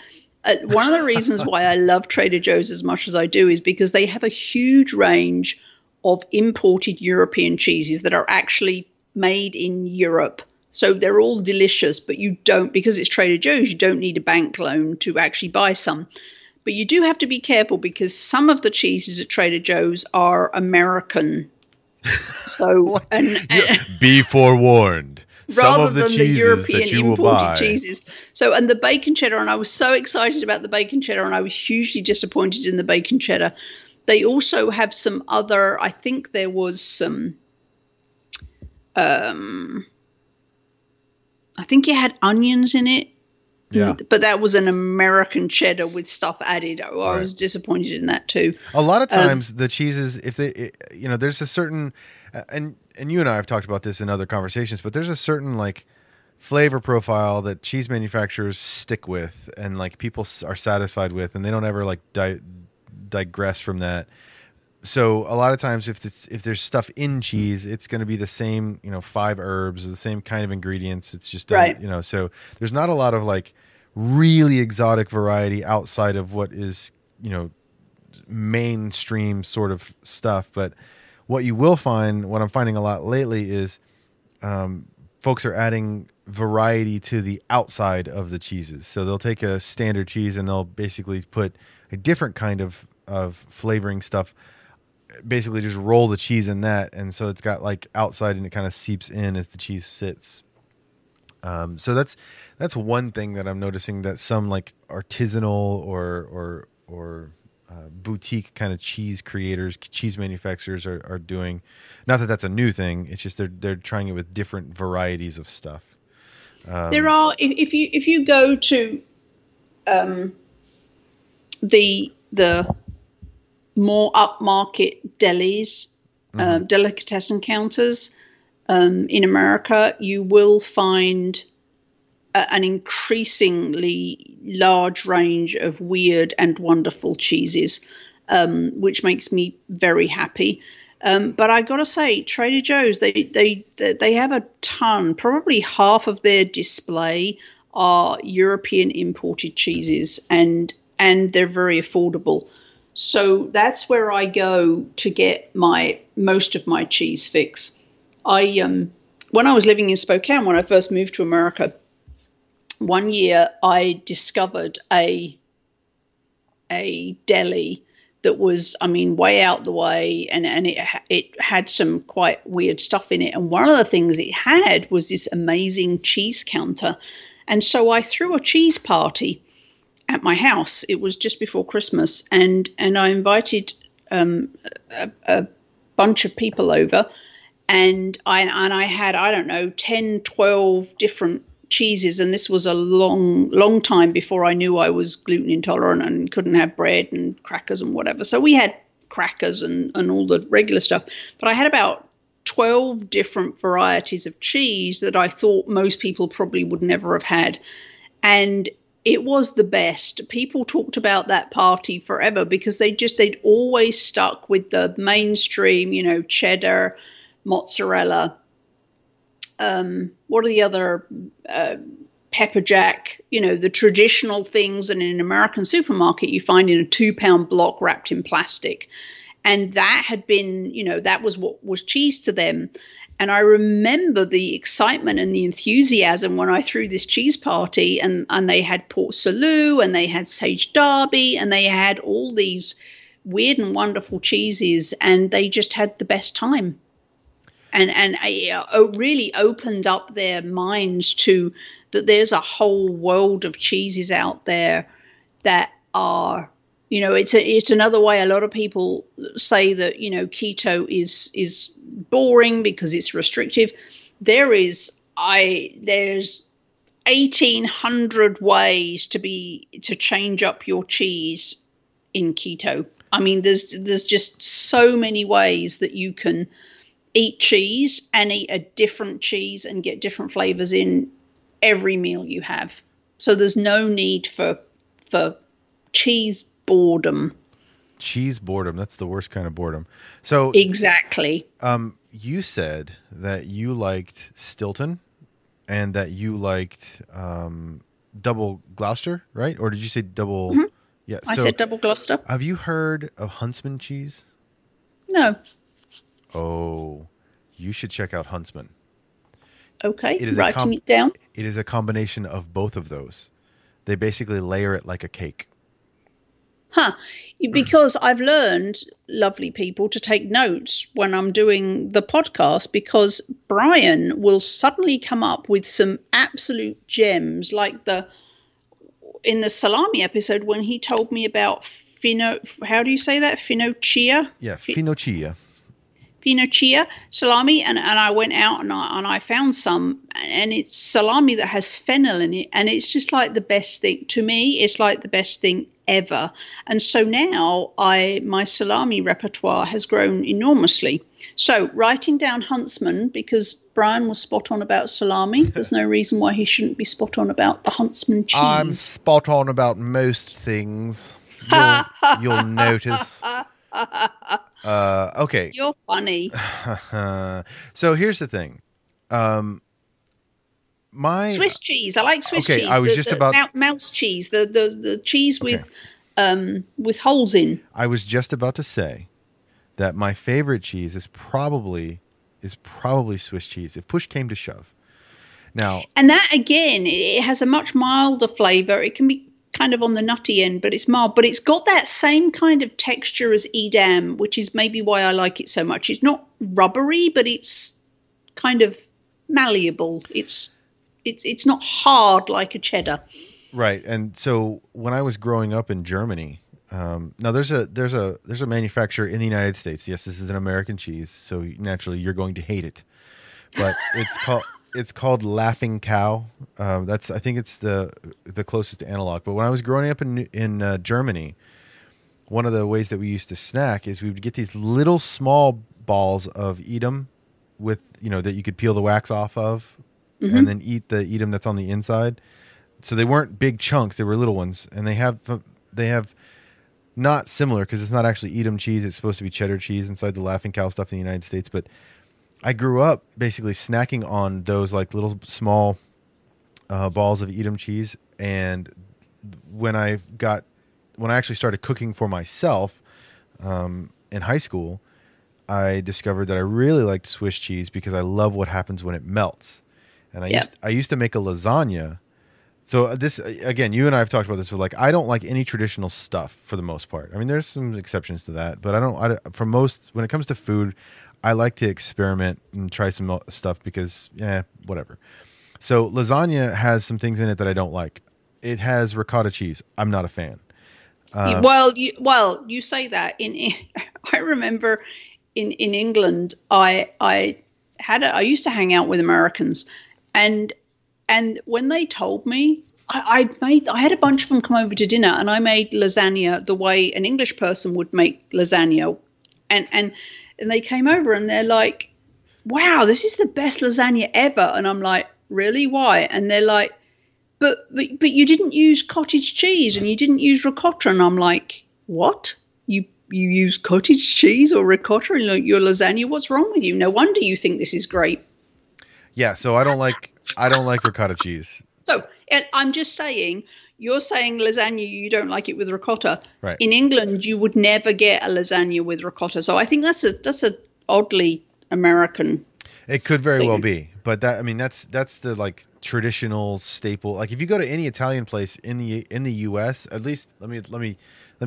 S2: One of the reasons why I love Trader Joe's as much as I do is because they have a huge range of imported European cheeses that are actually made in Europe. So they're all delicious, but because it's Trader Joe's, you don't need a bank loan to actually buy some. But you do have to be careful because some of the cheeses at Trader Joe's are American. So
S1: be forewarned. Some of the
S2: than
S1: cheeses
S2: the European
S1: that you will
S2: imported
S1: buy.
S2: cheeses. So, and the bacon cheddar, and I was so excited about the bacon cheddar, and I was hugely disappointed in the bacon cheddar. They also have some other, I think there was some, I think it had onions in it.
S1: Yeah.
S2: But that was an American cheddar with stuff added. Oh, I was disappointed in that too.
S1: A lot of times the cheeses, if they, there's a certain, and you and I have talked about this in other conversations, but there's a certain like flavor profile that cheese manufacturers stick with and like people are satisfied with, and they don't ever like digress from that. So a lot of times if there's stuff in cheese, it's going to be the same, 5 herbs, or the same kind of ingredients. It's just,
S2: right.
S1: So there's not a lot of like really exotic variety outside of what is, mainstream sort of stuff. But what you will find, what I'm finding a lot lately is folks are adding variety to the outside of the cheeses. So they'll take a standard cheese and they'll basically put a different kind of flavoring stuff, basically just roll the cheese in that. And so it's got like outside and it kind of seeps in as the cheese sits. So that's one thing that I'm noticing that some like artisanal or boutique kind of cheese creators, cheese manufacturers are doing. Not that that's a new thing. It's just they're trying it with different varieties of stuff.
S2: There are, if you go to the more upmarket delis, delicatessen counters in America, you will find an increasingly large range of weird and wonderful cheeses, which makes me very happy. But I got to say, Trader Joe's, they have a ton. Probably half of their display are European imported cheeses, and they're very affordable. So that's where I go to get most of my cheese fix. When I was living in Spokane, when I first moved to America, one year I discovered a deli that was, way out the way, and it had some quite weird stuff in it. And one of the things it had was this amazing cheese counter. And so I threw a cheese party at my house. It was just before Christmas, and I invited a bunch of people over, and I had, I don't know, 10, 12 different cheeses, and this was a long time before I knew I was gluten intolerant and couldn't have bread and crackers and whatever. So we had crackers and all the regular stuff, but I had about 12 different varieties of cheese that I thought most people probably would never have had. And it was the best. People talked about that party forever because they'd always stuck with the mainstream, cheddar, mozzarella. What are the other, pepper jack, the traditional things that in an American supermarket you find in a 2-pound block wrapped in plastic. And that had been, that was what was cheese to them. And I remember the excitement and the enthusiasm when I threw this cheese party, and they had Port Salut, and they had Sage Derby, and they had all these weird and wonderful cheeses, and they just had the best time. And really opened up their minds to that there's a whole world of cheeses out there that are, it's another way a lot of people say that, keto is boring because it's restrictive. There's 1,800 ways to change up your cheese in keto. I mean, there's just so many ways that you can eat cheese and eat a different cheese and get different flavors in every meal you have. So there's no need for cheese boredom.
S1: Cheese boredom. That's the worst kind of boredom. So
S2: exactly.
S1: You said that you liked Stilton and that you liked double Gloucester, right? Or did you say double?
S2: Mm-hmm.
S1: Yeah,
S2: I said double Gloucester.
S1: Have you heard of Huntsman cheese?
S2: No.
S1: Oh, you should check out Huntsman.
S2: Okay, writing it down.
S1: It is a combination of both of those. They basically layer it like a cake.
S2: Huh. Because I've learned, lovely people, to take notes when I'm doing the podcast, because Brian will suddenly come up with some absolute gems, like in the Salami episode when he told me about how do you say that? Finocchia?
S1: Yeah, Finocchia.
S2: Finocchia salami, and I went out and I found some, and it's salami that has fennel in it, and it's just like the best thing. To me, it's like the best thing ever. And so now my salami repertoire has grown enormously. So writing down Huntsman, because Brian was spot on about salami. There's no reason why he shouldn't be spot on about the Huntsman cheese.
S1: I'm spot on about most things. You'll notice. Okay.
S2: You're funny.
S1: So here's the thing. My
S2: Swiss cheese. I like Swiss cheese.
S1: I was just about
S2: mouse cheese. The cheese with holes in.
S1: I was just about to say that my favorite cheese is probably Swiss cheese, if push came to shove. Now,
S2: and that again, it has a much milder flavor. It can be kind of on the nutty end, but it's mild. But it's got that same kind of texture as Edam, which is maybe why I like it so much. It's not rubbery, but it's kind of malleable. It's not hard like a cheddar.
S1: Right. And so when I was growing up in Germany, now there's a manufacturer in the United States. Yes, this is an American cheese, so naturally you're going to hate it. But it's called Laughing Cow. I think it's the closest analog. But when I was growing up in Germany, one of the ways that we used to snack is we would get these little small balls of Edam with that you could peel the wax off of, mm-hmm. and then eat the Edam that's on the inside. So they weren't big chunks; they were little ones, and they have not similar because it's not actually Edam cheese. It's supposed to be cheddar cheese inside the Laughing Cow stuff in the United States. But I grew up basically snacking on those like little small balls of Edam cheese, and when I actually started cooking for myself in high school, I discovered that I really liked Swiss cheese because I love what happens when it melts. And I used to make a lasagna. So this, again, you and I have talked about this, but like, I don't like any traditional stuff for the most part. I mean, there's some exceptions to that, but when it comes to food, I like to experiment and try some stuff because, whatever. So lasagna has some things in it that I don't like. It has ricotta cheese. I'm not a fan.
S2: You say that. I remember in England, I used to hang out with Americans, and when they told me, I had a bunch of them come over to dinner, and I made lasagna the way an English person would make lasagna, and they came over and they're like, "Wow, this is the best lasagna ever." And I'm like, "Really? Why?" And they're like, "But you didn't use cottage cheese and you didn't use ricotta." And I'm like, "What? You use cottage cheese or ricotta in your lasagna? What's wrong with you? No wonder you think this is great."
S1: Yeah, so I don't like ricotta cheese.
S2: So, and I'm just saying, you're saying lasagna, you don't like it with ricotta.
S1: Right.
S2: In England, you would never get a lasagna with ricotta. So I think that's a oddly American
S1: It could very
S2: thing.
S1: well be, but that's the like traditional staple. Like if you go to any Italian place in the U.S., at least let me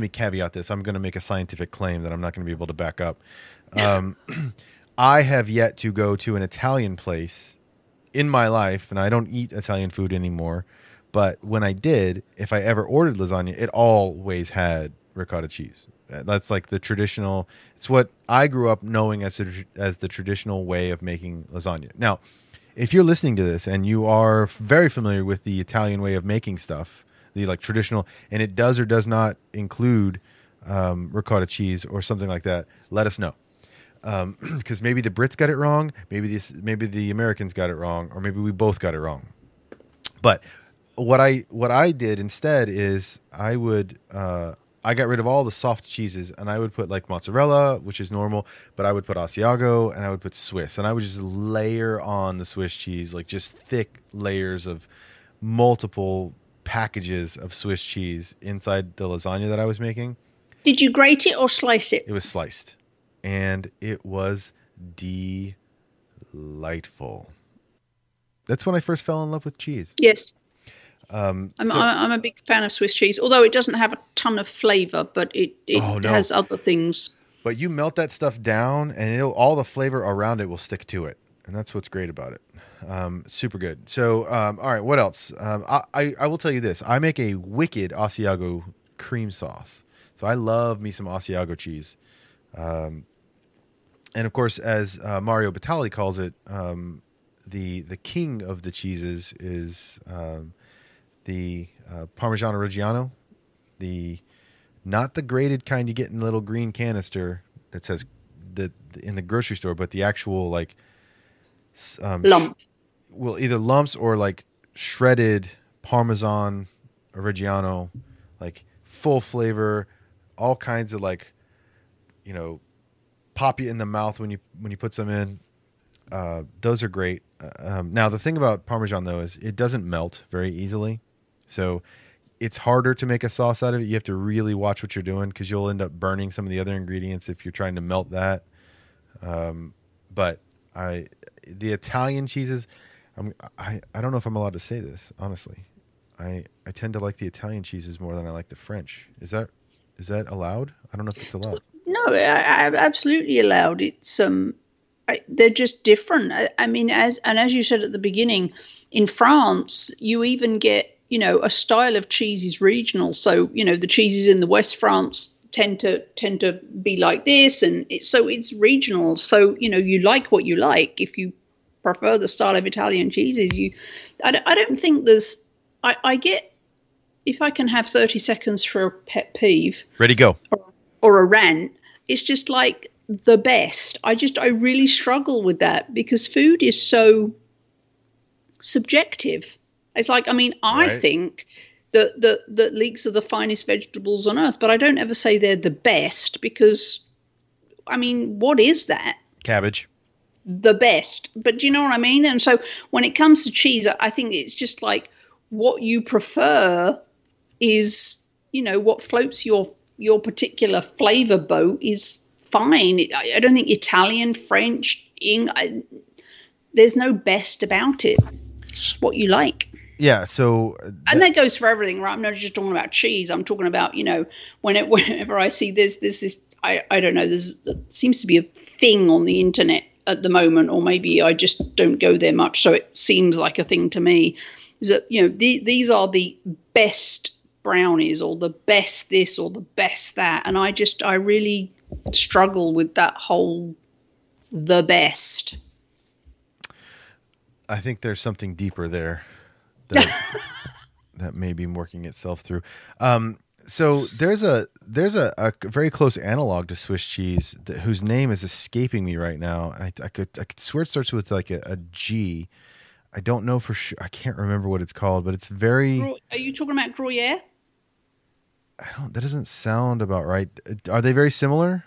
S1: caveat this. I'm going to make a scientific claim that I'm not going to be able to back up. I have yet to go to an Italian place in my life, and I don't eat Italian food anymore. But when I did, if I ever ordered lasagna, it always had ricotta cheese. That's like the traditional. It's what I grew up knowing as the traditional way of making lasagna. Now, if you're listening to this and you are very familiar with the Italian way of making stuff, the like traditional, and it does or does not include ricotta cheese or something like that, let us know. Because maybe the Brits got it wrong, maybe the Americans got it wrong, or maybe we both got it wrong. But what I did instead is I got rid of all the soft cheeses, and I would put like mozzarella, which is normal, but I would put Asiago, and I would put Swiss, and I would just layer on the Swiss cheese, like just thick layers of multiple packages of Swiss cheese inside the lasagna that I was making.
S2: Did you grate it or slice it?
S1: It was sliced, and it was delightful. That's when I first fell in love with cheese.
S2: Yes. I'm a big fan of Swiss cheese, although it doesn't have a ton of flavor, but it has other things.
S1: But you melt that stuff down, and all the flavor around it will stick to it, and that's what's great about it. Super good. So, all right, what else? I will tell you this: I make a wicked Asiago cream sauce. So I love me some Asiago cheese, and of course, as Mario Batali calls it, the king of the cheeses is. The Parmigiano Reggiano, not the grated kind you get in the little green canister that says in the grocery store, but the actual like
S2: lump.
S1: Well, either lumps or like shredded Parmesan Reggiano, like full flavor, all kinds of like, pop you in the mouth when you put some in. Those are great. Now the thing about Parmesan though is it doesn't melt very easily. So it's harder to make a sauce out of it. You have to really watch what you're doing because you'll end up burning some of the other ingredients if you're trying to melt that. But the Italian cheeses, I don't know if I'm allowed to say this, honestly. I tend to like the Italian cheeses more than I like the French. Is that allowed? I don't know if it's allowed.
S2: No, absolutely allowed. It's they're just different. I mean, as you said at the beginning, in France, you even get, a style of cheese is regional. So, the cheeses in the West France tend to be like this, and it's regional. So, you like what you like. If you prefer the style of Italian cheeses, I don't think there's. I get, if I can have 30 seconds for a pet peeve.
S1: Ready, go.
S2: Or a rant. It's just like the best. I really struggle with that because food is so subjective. It's like, I think that leeks are the finest vegetables on earth, but I don't ever say they're the best because, what is that?
S1: Cabbage.
S2: The best. But do you know what I mean? And so when it comes to cheese, I think it's just like what you prefer is, what floats your particular flavor boat is fine. I don't think Italian, French, there's no best about it. It's what you like.
S1: Yeah. So,
S2: and that goes for everything, right? I'm not just talking about cheese. I'm talking about, whenever I see there's this, I don't know, there seems to be a thing on the internet at the moment, or maybe I just don't go there much. So it seems like a thing to me is that, these are the best brownies or the best this or the best that. And I really struggle with that whole the best.
S1: I think there's something deeper there that may be working itself through. So there's a very close analog to Swiss cheese whose name is escaping me right now. And I could swear it starts with like a G. I don't know for sure. I can't remember what it's called, but it's very.
S2: Are you talking about Gruyere?
S1: That doesn't sound about right. Are they very similar?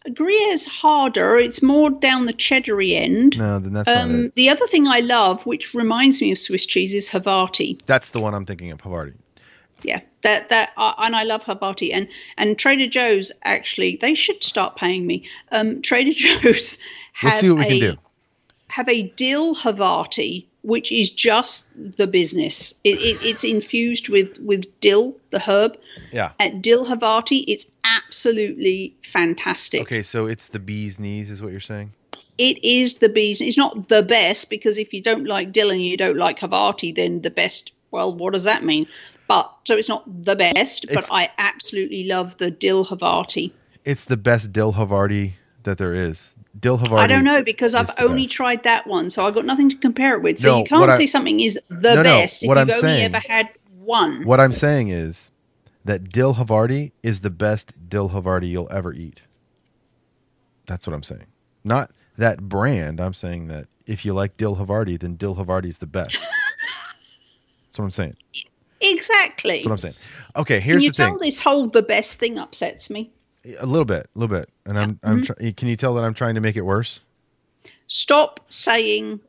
S2: Gruyere's harder. It's more down the cheddary end.
S1: No, then that's not it.
S2: The other thing I love, which reminds me of Swiss cheese, is Havarti.
S1: That's the one I'm thinking of, Havarti.
S2: Yeah, and I love Havarti. And Trader Joe's, actually, they should start paying me. Trader Joe's
S1: We'll see what we can do.
S2: have a dill Havarti, which is just the business. It's infused with dill, the herb.
S1: Yeah.
S2: At dill Havarti, it's absolutely fantastic.
S1: Okay, so it's the bee's knees is what you're saying?
S2: It is the bees. It's not the best, because if you don't like dill and you don't like Havarti, then the best, well, what does that mean? But so it's not the best, but I absolutely love the dill Havarti. It's
S1: the best dill Havarti that there is. Dill Havarti.
S2: I don't know, because I've only tried that one, so I've got nothing to compare it with. So you can't say something is the best if you've only ever had one.
S1: What I'm saying is that dill Havarti is the best dill Havarti you'll ever eat. That's what I'm saying. Not that brand. I'm saying that if you like dill Havarti, then dill Havarti is the best. That's what I'm saying.
S2: Exactly.
S1: That's what I'm saying. Okay, here's the thing.
S2: Can you tell this whole the best thing upsets me?
S1: A little bit. And can you tell that I'm trying to make it worse?
S2: Stop saying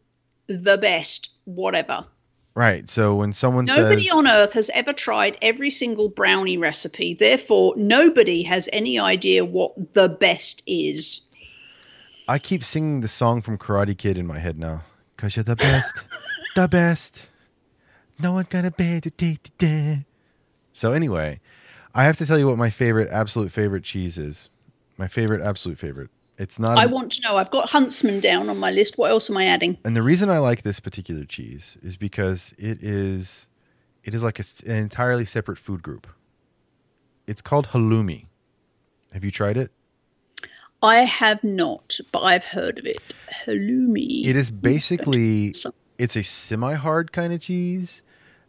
S2: the best, whatever.
S1: Right. So when someone
S2: Nobody on earth has ever tried every single brownie recipe. Therefore, nobody has any idea what the best is.
S1: I keep singing the song from Karate Kid in my head now. 'Cause you're the best. The best. No one's gonna be the. So anyway, I have to tell you what my absolute favorite cheese is. My absolute favorite. It's not.
S2: I want to know. I've got Huntsman down on my list. What else am I adding?
S1: And the reason I like this particular cheese is because it is like an entirely separate food group. It's called halloumi. Have you tried it?
S2: I have not, but I've heard of it. Halloumi.
S1: It is basically, it's a semi-hard kind of cheese,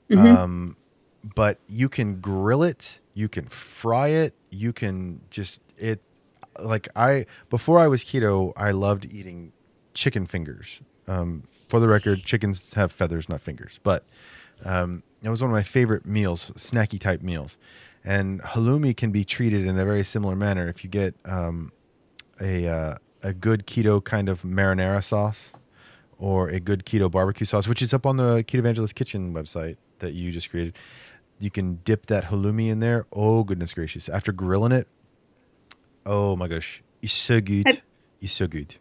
S1: but you can grill it, you can fry it, you can just before I was keto, I loved eating chicken fingers. For the record, chickens have feathers, not fingers, but it was one of my favorite meals, snacky type meals. And halloumi can be treated in a very similar manner. If you get a good keto kind of marinara sauce or a good keto barbecue sauce, which is up on the Keto Evangelist Kitchen website that you just created, you can dip that halloumi in there. Oh, goodness gracious. After grilling it, oh my gosh, it's so good. It's so good.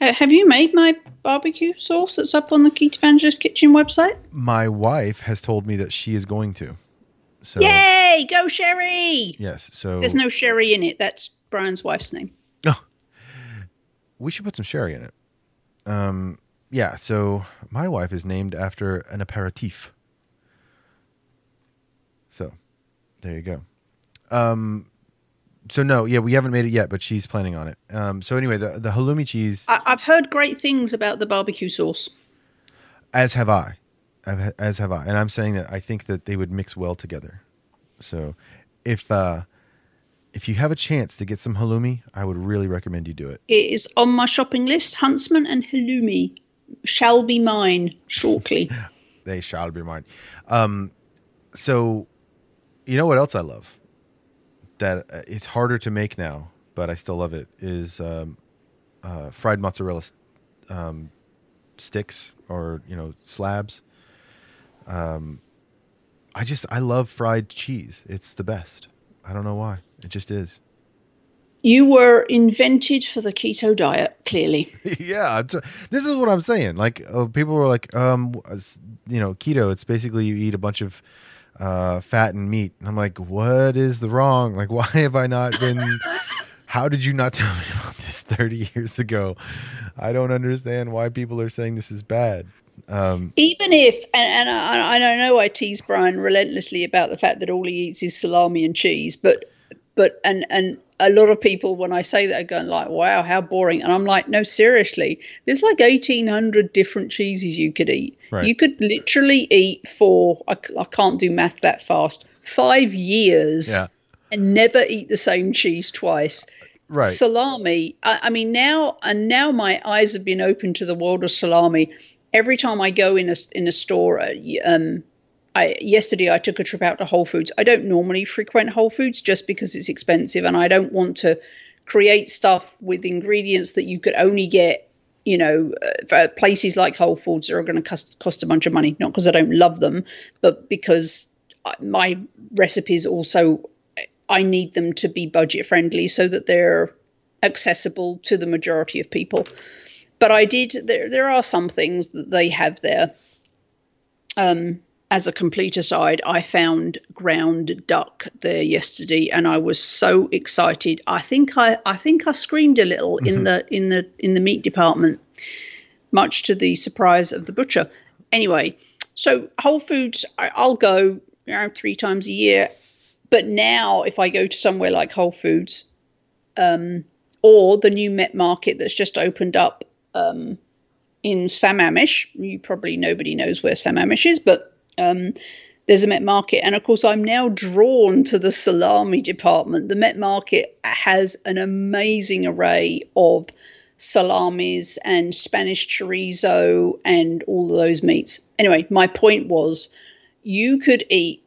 S2: Have you made my barbecue sauce that's up on the Keto Evangelist Kitchen website?
S1: My wife has told me that she is going to. So,
S2: yay! Go Sherry!
S1: Yes. So
S2: there's no Sherry in it. That's Brian's wife's name.
S1: Oh, we should put some sherry in it. Yeah. So my wife is named after an aperitif. So there you go. So no, yeah, we haven't made it yet, but she's planning on it. So anyway, the halloumi cheese.
S2: I've heard great things about the barbecue sauce.
S1: As have I. And I'm saying that I think that they would mix well together. So if you have a chance to get some halloumi, I would really recommend you do it.
S2: It is on my shopping list. Huntsman and halloumi shall be mine shortly.
S1: They shall be mine. So you know what else I love? That it's harder to make now, but I still love it, is fried mozzarella sticks or, slabs. I love fried cheese. It's the best. I don't know why. It just is.
S2: You were invented for the keto diet, clearly.
S1: Yeah. This is what I'm saying. Like, people were like, keto, it's basically you eat a bunch of fat and meat. And I'm like, what is the wrong? Like, why have I not been... How did you not tell me about this 30 years ago? I don't understand why people are saying this is bad.
S2: Even if, and I know I tease Brian relentlessly about the fact that all he eats is salami and cheese, but a lot of people, when I say that, are going like, wow, how boring. And I'm like, no, seriously, there's like 1,800 different cheeses you could eat. Right. You could literally eat for, I can't do math that fast, 5 years and never eat the same cheese twice. Right. Salami, I mean, now my eyes have been opened to the world of salami. Every time I go in a store, yesterday I took a trip out to Whole Foods. I don't normally frequent Whole Foods just because it's expensive, and I don't want to create stuff with ingredients that you could only get, for places like Whole Foods that are going to cost a bunch of money. Not because I don't love them, but because my recipes also, I need them to be budget friendly so that they're accessible to the majority of people. But I did. There are some things that they have there. As a complete aside, I found ground duck there yesterday, and I was so excited. I think I screamed a little in the meat department, much to the surprise of the butcher. Anyway, so Whole Foods, I'll go 3 times a year, but now if I go to somewhere like Whole Foods, or the new Met Market that's just opened up in Sammamish, nobody knows where Sammamish is, but there's a Met Market, and of course I'm now drawn to the salami department. The Met Market has an amazing array of salamis and Spanish chorizo and all of those meats. Anyway, my point was, you could eat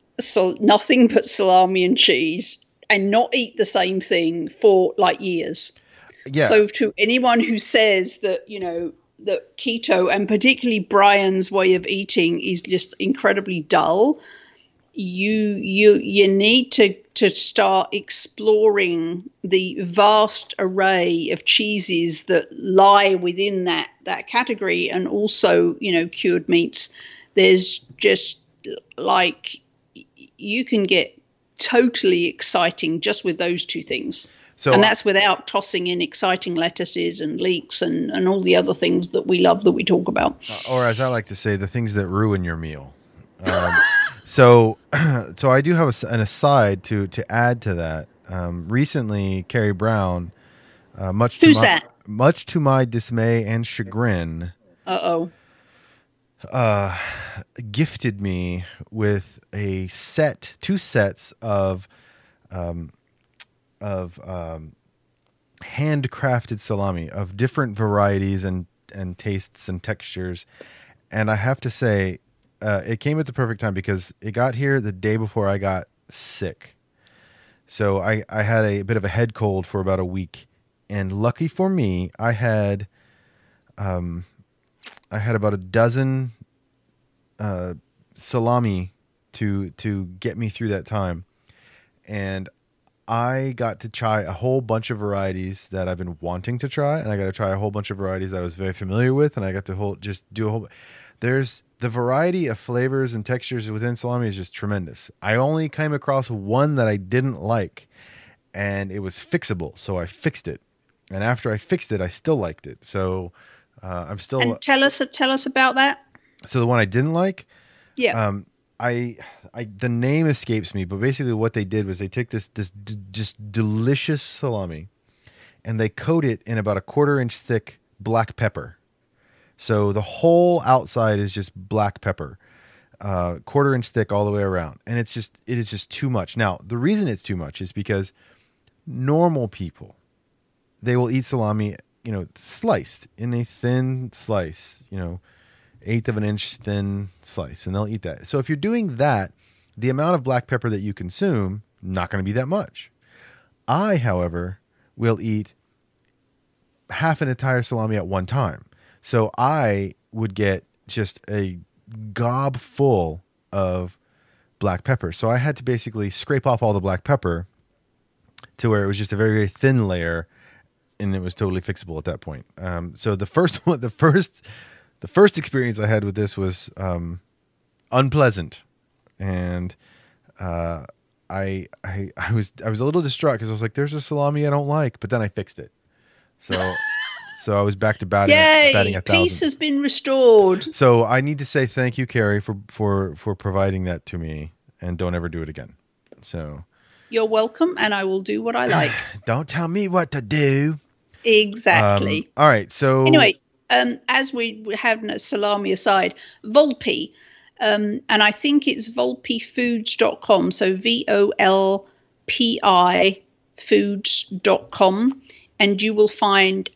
S2: nothing but salami and cheese and not eat the same thing for like years.
S1: Yeah.
S2: So to anyone who says that, that keto, and particularly Brian's way of eating, is just incredibly dull, you need to start exploring the vast array of cheeses that lie within that category, and also cured meats. There's just like, you can get totally exciting just with those 2 things. So, and that's without tossing in exciting lettuces and leeks and all the other things that we love that we talk about.
S1: Or as I like to say, the things that ruin your meal. So I do have an aside to add to that. Recently, Carrie Brown, much to my dismay and chagrin, gifted me with a 2 sets of handcrafted salami of different varieties and tastes and textures. And I have to say, it came at the perfect time because it got here the day before I got sick. So I had a bit of a head cold for about a week, and lucky for me, I had about a dozen salami to get me through that time. And I got to try a whole bunch of varieties that I've been wanting to try, and I got to try a whole bunch of varieties that I was very familiar with, and I got to there's the variety of flavors and textures within salami is just tremendous. I only came across one that I didn't like, and it was fixable, so I fixed it. And after I fixed it, I still liked it. So I'm still.
S2: And tell us about that.
S1: So the one I didn't like,
S2: yeah.
S1: The name escapes me, but basically what they did was they took this just delicious salami, and they coat it in about a 1/4 inch thick black pepper. So the whole outside is just black pepper, 1/4 inch thick all the way around, and it is just too much. Now the reason it's too much is because normal people, they will eat salami, sliced in a thin slice, 1/8 of an inch thin slice, and they'll eat that. So if you're doing that, the amount of black pepper that you consume, not going to be that much. I, however, will eat half an entire salami at one time. So I would get just a gob full of black pepper. So I had to basically scrape off all the black pepper to where it was just a very, very thin layer, and it was totally fixable at that point. So the first experience I had with this was unpleasant, and I was a little distraught because I was like, "There's a salami I don't like," but then I fixed it. So I was back to batting 1,000.
S2: Peace has been restored.
S1: So I need to say thank you, Carrie, for providing that to me, and don't ever do it again. So
S2: you're welcome, and I will do what I like.
S1: Don't tell me what to do.
S2: Exactly.
S1: All right. So
S2: anyway. As we have a salami aside, Volpi, and I think it's volpifoods.com, so VOLPI foods.com, and you will find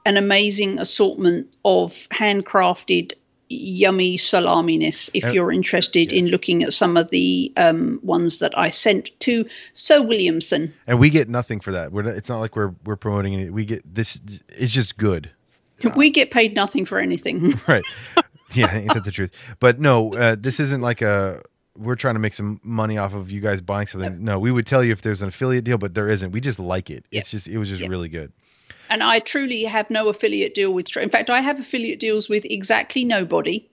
S2: an amazing assortment of handcrafted, yummy salaminess if you're interested in looking at some of the ones that I sent to Sir Williamson.
S1: And we get nothing for that. It's not like we're promoting it. We get this. It's just good.
S2: We get paid nothing for anything.
S1: Right. Yeah, ain't that the truth? But no, this isn't like we're trying to make some money off of you guys buying something. Yep. No, we would tell you if there's an affiliate deal, but there isn't. We just like it. Yep. It was just really good.
S2: And I truly have no affiliate deal with. In fact, I have affiliate deals with exactly nobody.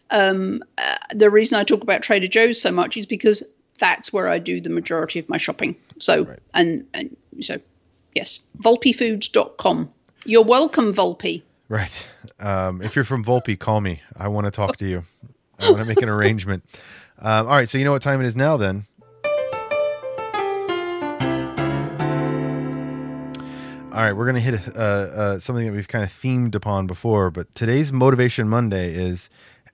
S2: The reason I talk about Trader Joe's so much is because that's where I do the majority of my shopping. So, right. and so, yes, volpefoods.com. You're welcome, Volpe.
S1: Right. If you're from Volpe, call me. I want to talk to you. I want to make an arrangement. All right. So you know what time it is now then? All right. We're going to hit something that we've kind of themed upon before, but today's Motivation Monday is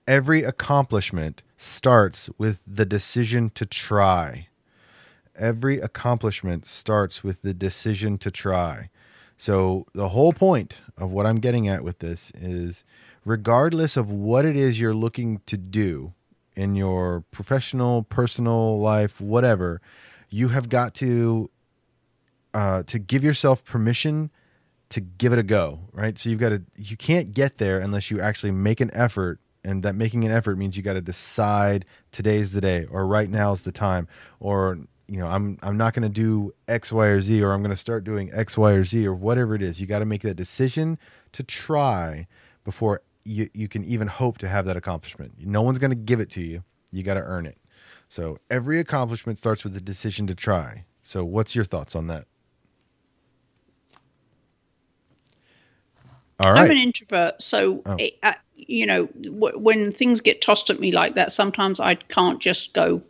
S1: every accomplishment starts with the decision to try. Every accomplishment starts with the decision to try. So the whole point of what I'm getting at with this is regardless of what it is you're looking to do in your professional, personal life, whatever, you have got to give yourself permission to give it a go, right? So you can't get there unless you actually make an effort, and that making an effort means you got to decide today's the day, or right now is the time, or I'm not going to do X, Y, or Z, or I'm going to start doing X, Y, or Z, or whatever it is. You got to make that decision to try before you can even hope to have that accomplishment. No one's going to give it to you. You got to earn it. So every accomplishment starts with the decision to try. So what's your thoughts on that? All right.
S2: I'm an introvert, so when things get tossed at me like that, sometimes I can't just go.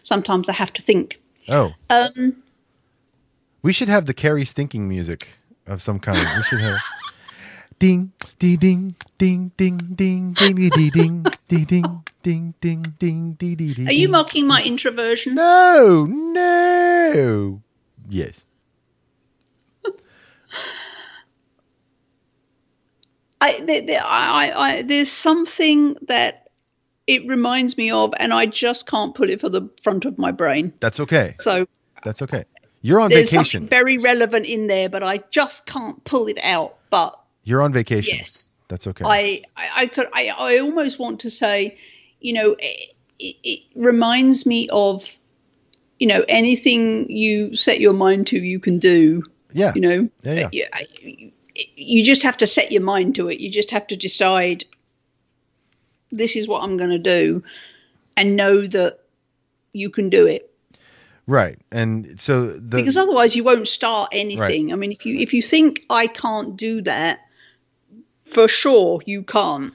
S2: Sometimes I have to think.
S1: Oh. We should have the Carrie's thinking music of some kind. We should have ding, ding, ding, ding, ding, ding, ding, ding, ding, ding, ding, ding, ding, ding, ding.
S2: Are you mocking my introversion?
S1: No. Yes.
S2: There's something that it reminds me of, and I just can't put it for the front of my brain.
S1: That's okay.
S2: So
S1: that's okay. You're on
S2: there's
S1: vacation.
S2: Something very relevant in there, but I just can't pull it out. But
S1: you're on vacation.
S2: Yes,
S1: that's okay.
S2: I almost want to say, it reminds me of, anything you set your mind to, you can do.
S1: Yeah.
S2: Yeah. You just have to set your mind to it. You just have to decide, this is what I'm going to do, and know that you can do it.
S1: Right. And so
S2: because otherwise you won't start anything.
S1: Right.
S2: I mean, if you think I can't do that, for sure you can't.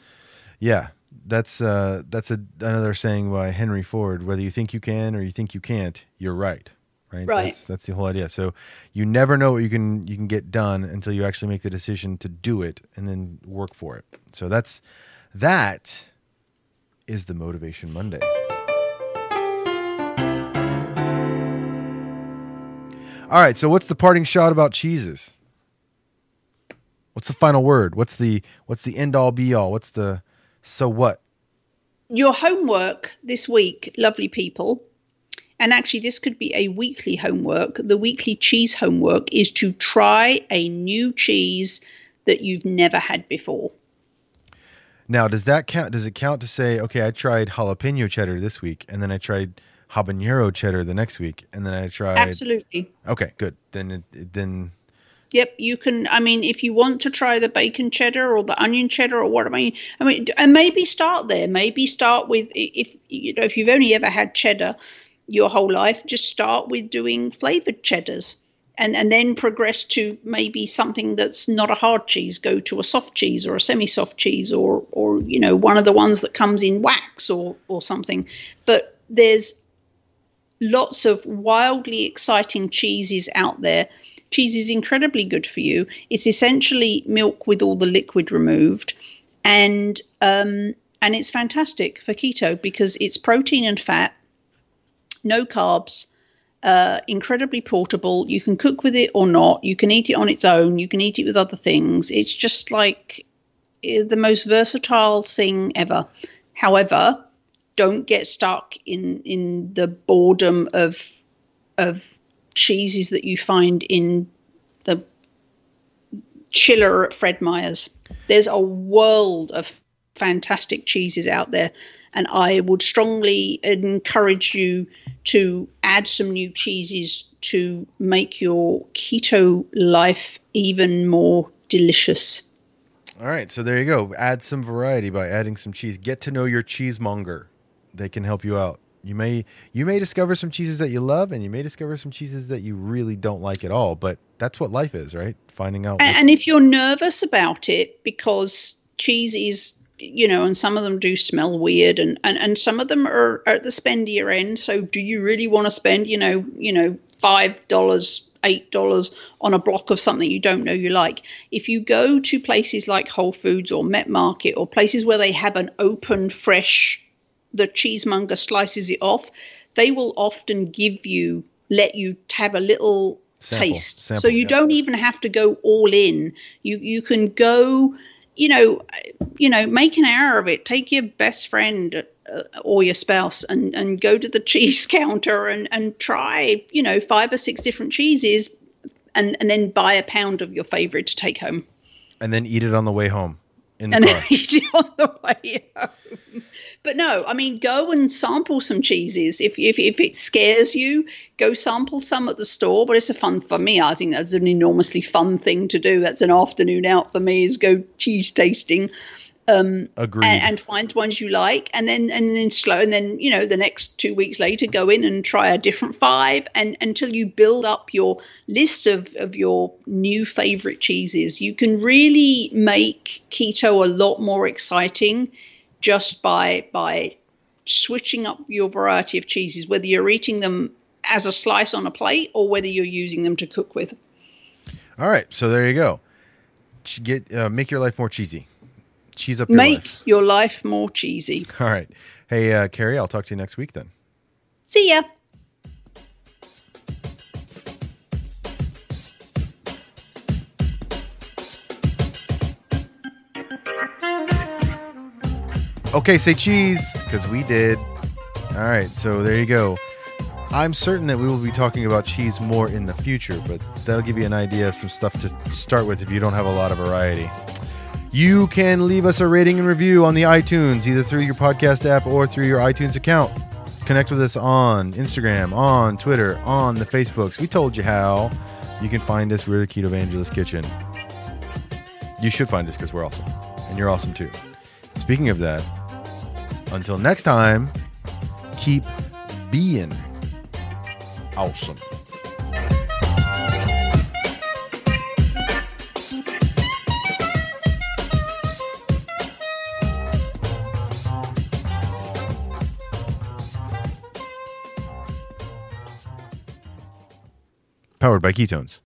S1: Yeah. That's another saying by Henry Ford, whether you think you can or you think you can't, you're right. Right. That's the whole idea. So you never know what you can get done until you actually make the decision to do it and then work for it. So that is the Motivation Monday. All right. So what's the parting shot about cheeses? What's the final word? What's the end all be all? What's the so what?
S2: Your homework this week, lovely people. And actually, this could be a weekly homework. The weekly cheese homework is to try a new cheese that you've never had before.
S1: Now, does that count? Does it count to say, okay, I tried jalapeno cheddar this week, and then I tried habanero cheddar the next week, and then I tried...
S2: Absolutely.
S1: Okay, good. Then...
S2: Yep, you can. I mean, if you want to try the bacon cheddar or the onion cheddar or what, I mean, and maybe start there. Maybe start with, if you've only ever had cheddar your whole life, just start with doing flavored cheddars and then progress to maybe something that's not a hard cheese. Go to a soft cheese or a semi-soft cheese or one of the ones that comes in wax or something. But there's lots of wildly exciting cheeses out there. Cheese is incredibly good for you. It's essentially milk with all the liquid removed, and it's fantastic for keto because it's protein and fat, no carbs, incredibly portable. You can cook with it or not. You can eat it on its own. You can eat it with other things. It's just like the most versatile thing ever. However, don't get stuck in the boredom of cheeses that you find in the chiller at Fred Meyer's. There's a world of fantastic cheeses out there. And I would strongly encourage you to add some new cheeses to make your keto life even more delicious.
S1: All right, so there you go. Add some variety by adding some cheese. Get to know your cheesemonger. They can help you out. You may discover some cheeses that you love, and you may discover some cheeses that you really don't like at all. But that's what life is, right? Finding out.
S2: And if you're nervous about it, because cheese is, and some of them do smell weird, and some of them are at the spendier end. So do you really want to spend, $5, $8 on a block of something you don't know you like? If you go to places like Whole Foods or Met Market or places where they have an open, fresh, the cheesemonger slices it off, they will often let you have a little taste. So you don't even have to go all in. You can go, make an hour of it. Take your best friend or your spouse and go to the cheese counter and try, 5 or 6 different cheeses and then buy a pound of your favorite to take home.
S1: And then eat it on the way home in the car.
S2: Then eat it on the way home. But no, I mean, go and sample some cheeses. If it scares you, go sample some at the store. But it's for me, I think that's an enormously fun thing to do. That's an afternoon out for me, is go cheese tasting.
S1: Agreed.
S2: And find ones you like, and then the next 2 weeks later, go in and try a different 5, and until you build up your list of your new favorite cheeses. You can really make keto a lot more exciting just by switching up your variety of cheeses, whether you're eating them as a slice on a plate or whether you're using them to cook with.
S1: All right, so there you go. Make your life more cheesy. Cheese up your life.
S2: Make your life more cheesy.
S1: All right. Hey, Carrie, I'll talk to you next week then.
S2: See ya.
S1: Okay, say cheese, because we did. All right, so there you go. I'm certain that we will be talking about cheese more in the future, but that'll give you an idea of some stuff to start with if you don't have a lot of variety. You can leave us a rating and review on the iTunes, either through your podcast app or through your iTunes account. Connect with us on Instagram, on Twitter, on the Facebooks. We told you how. You can find us. We're the Keto Evangelist Kitchen. You should find us because we're awesome. And you're awesome too. Speaking of that, until next time, keep being awesome. Powered by ketones.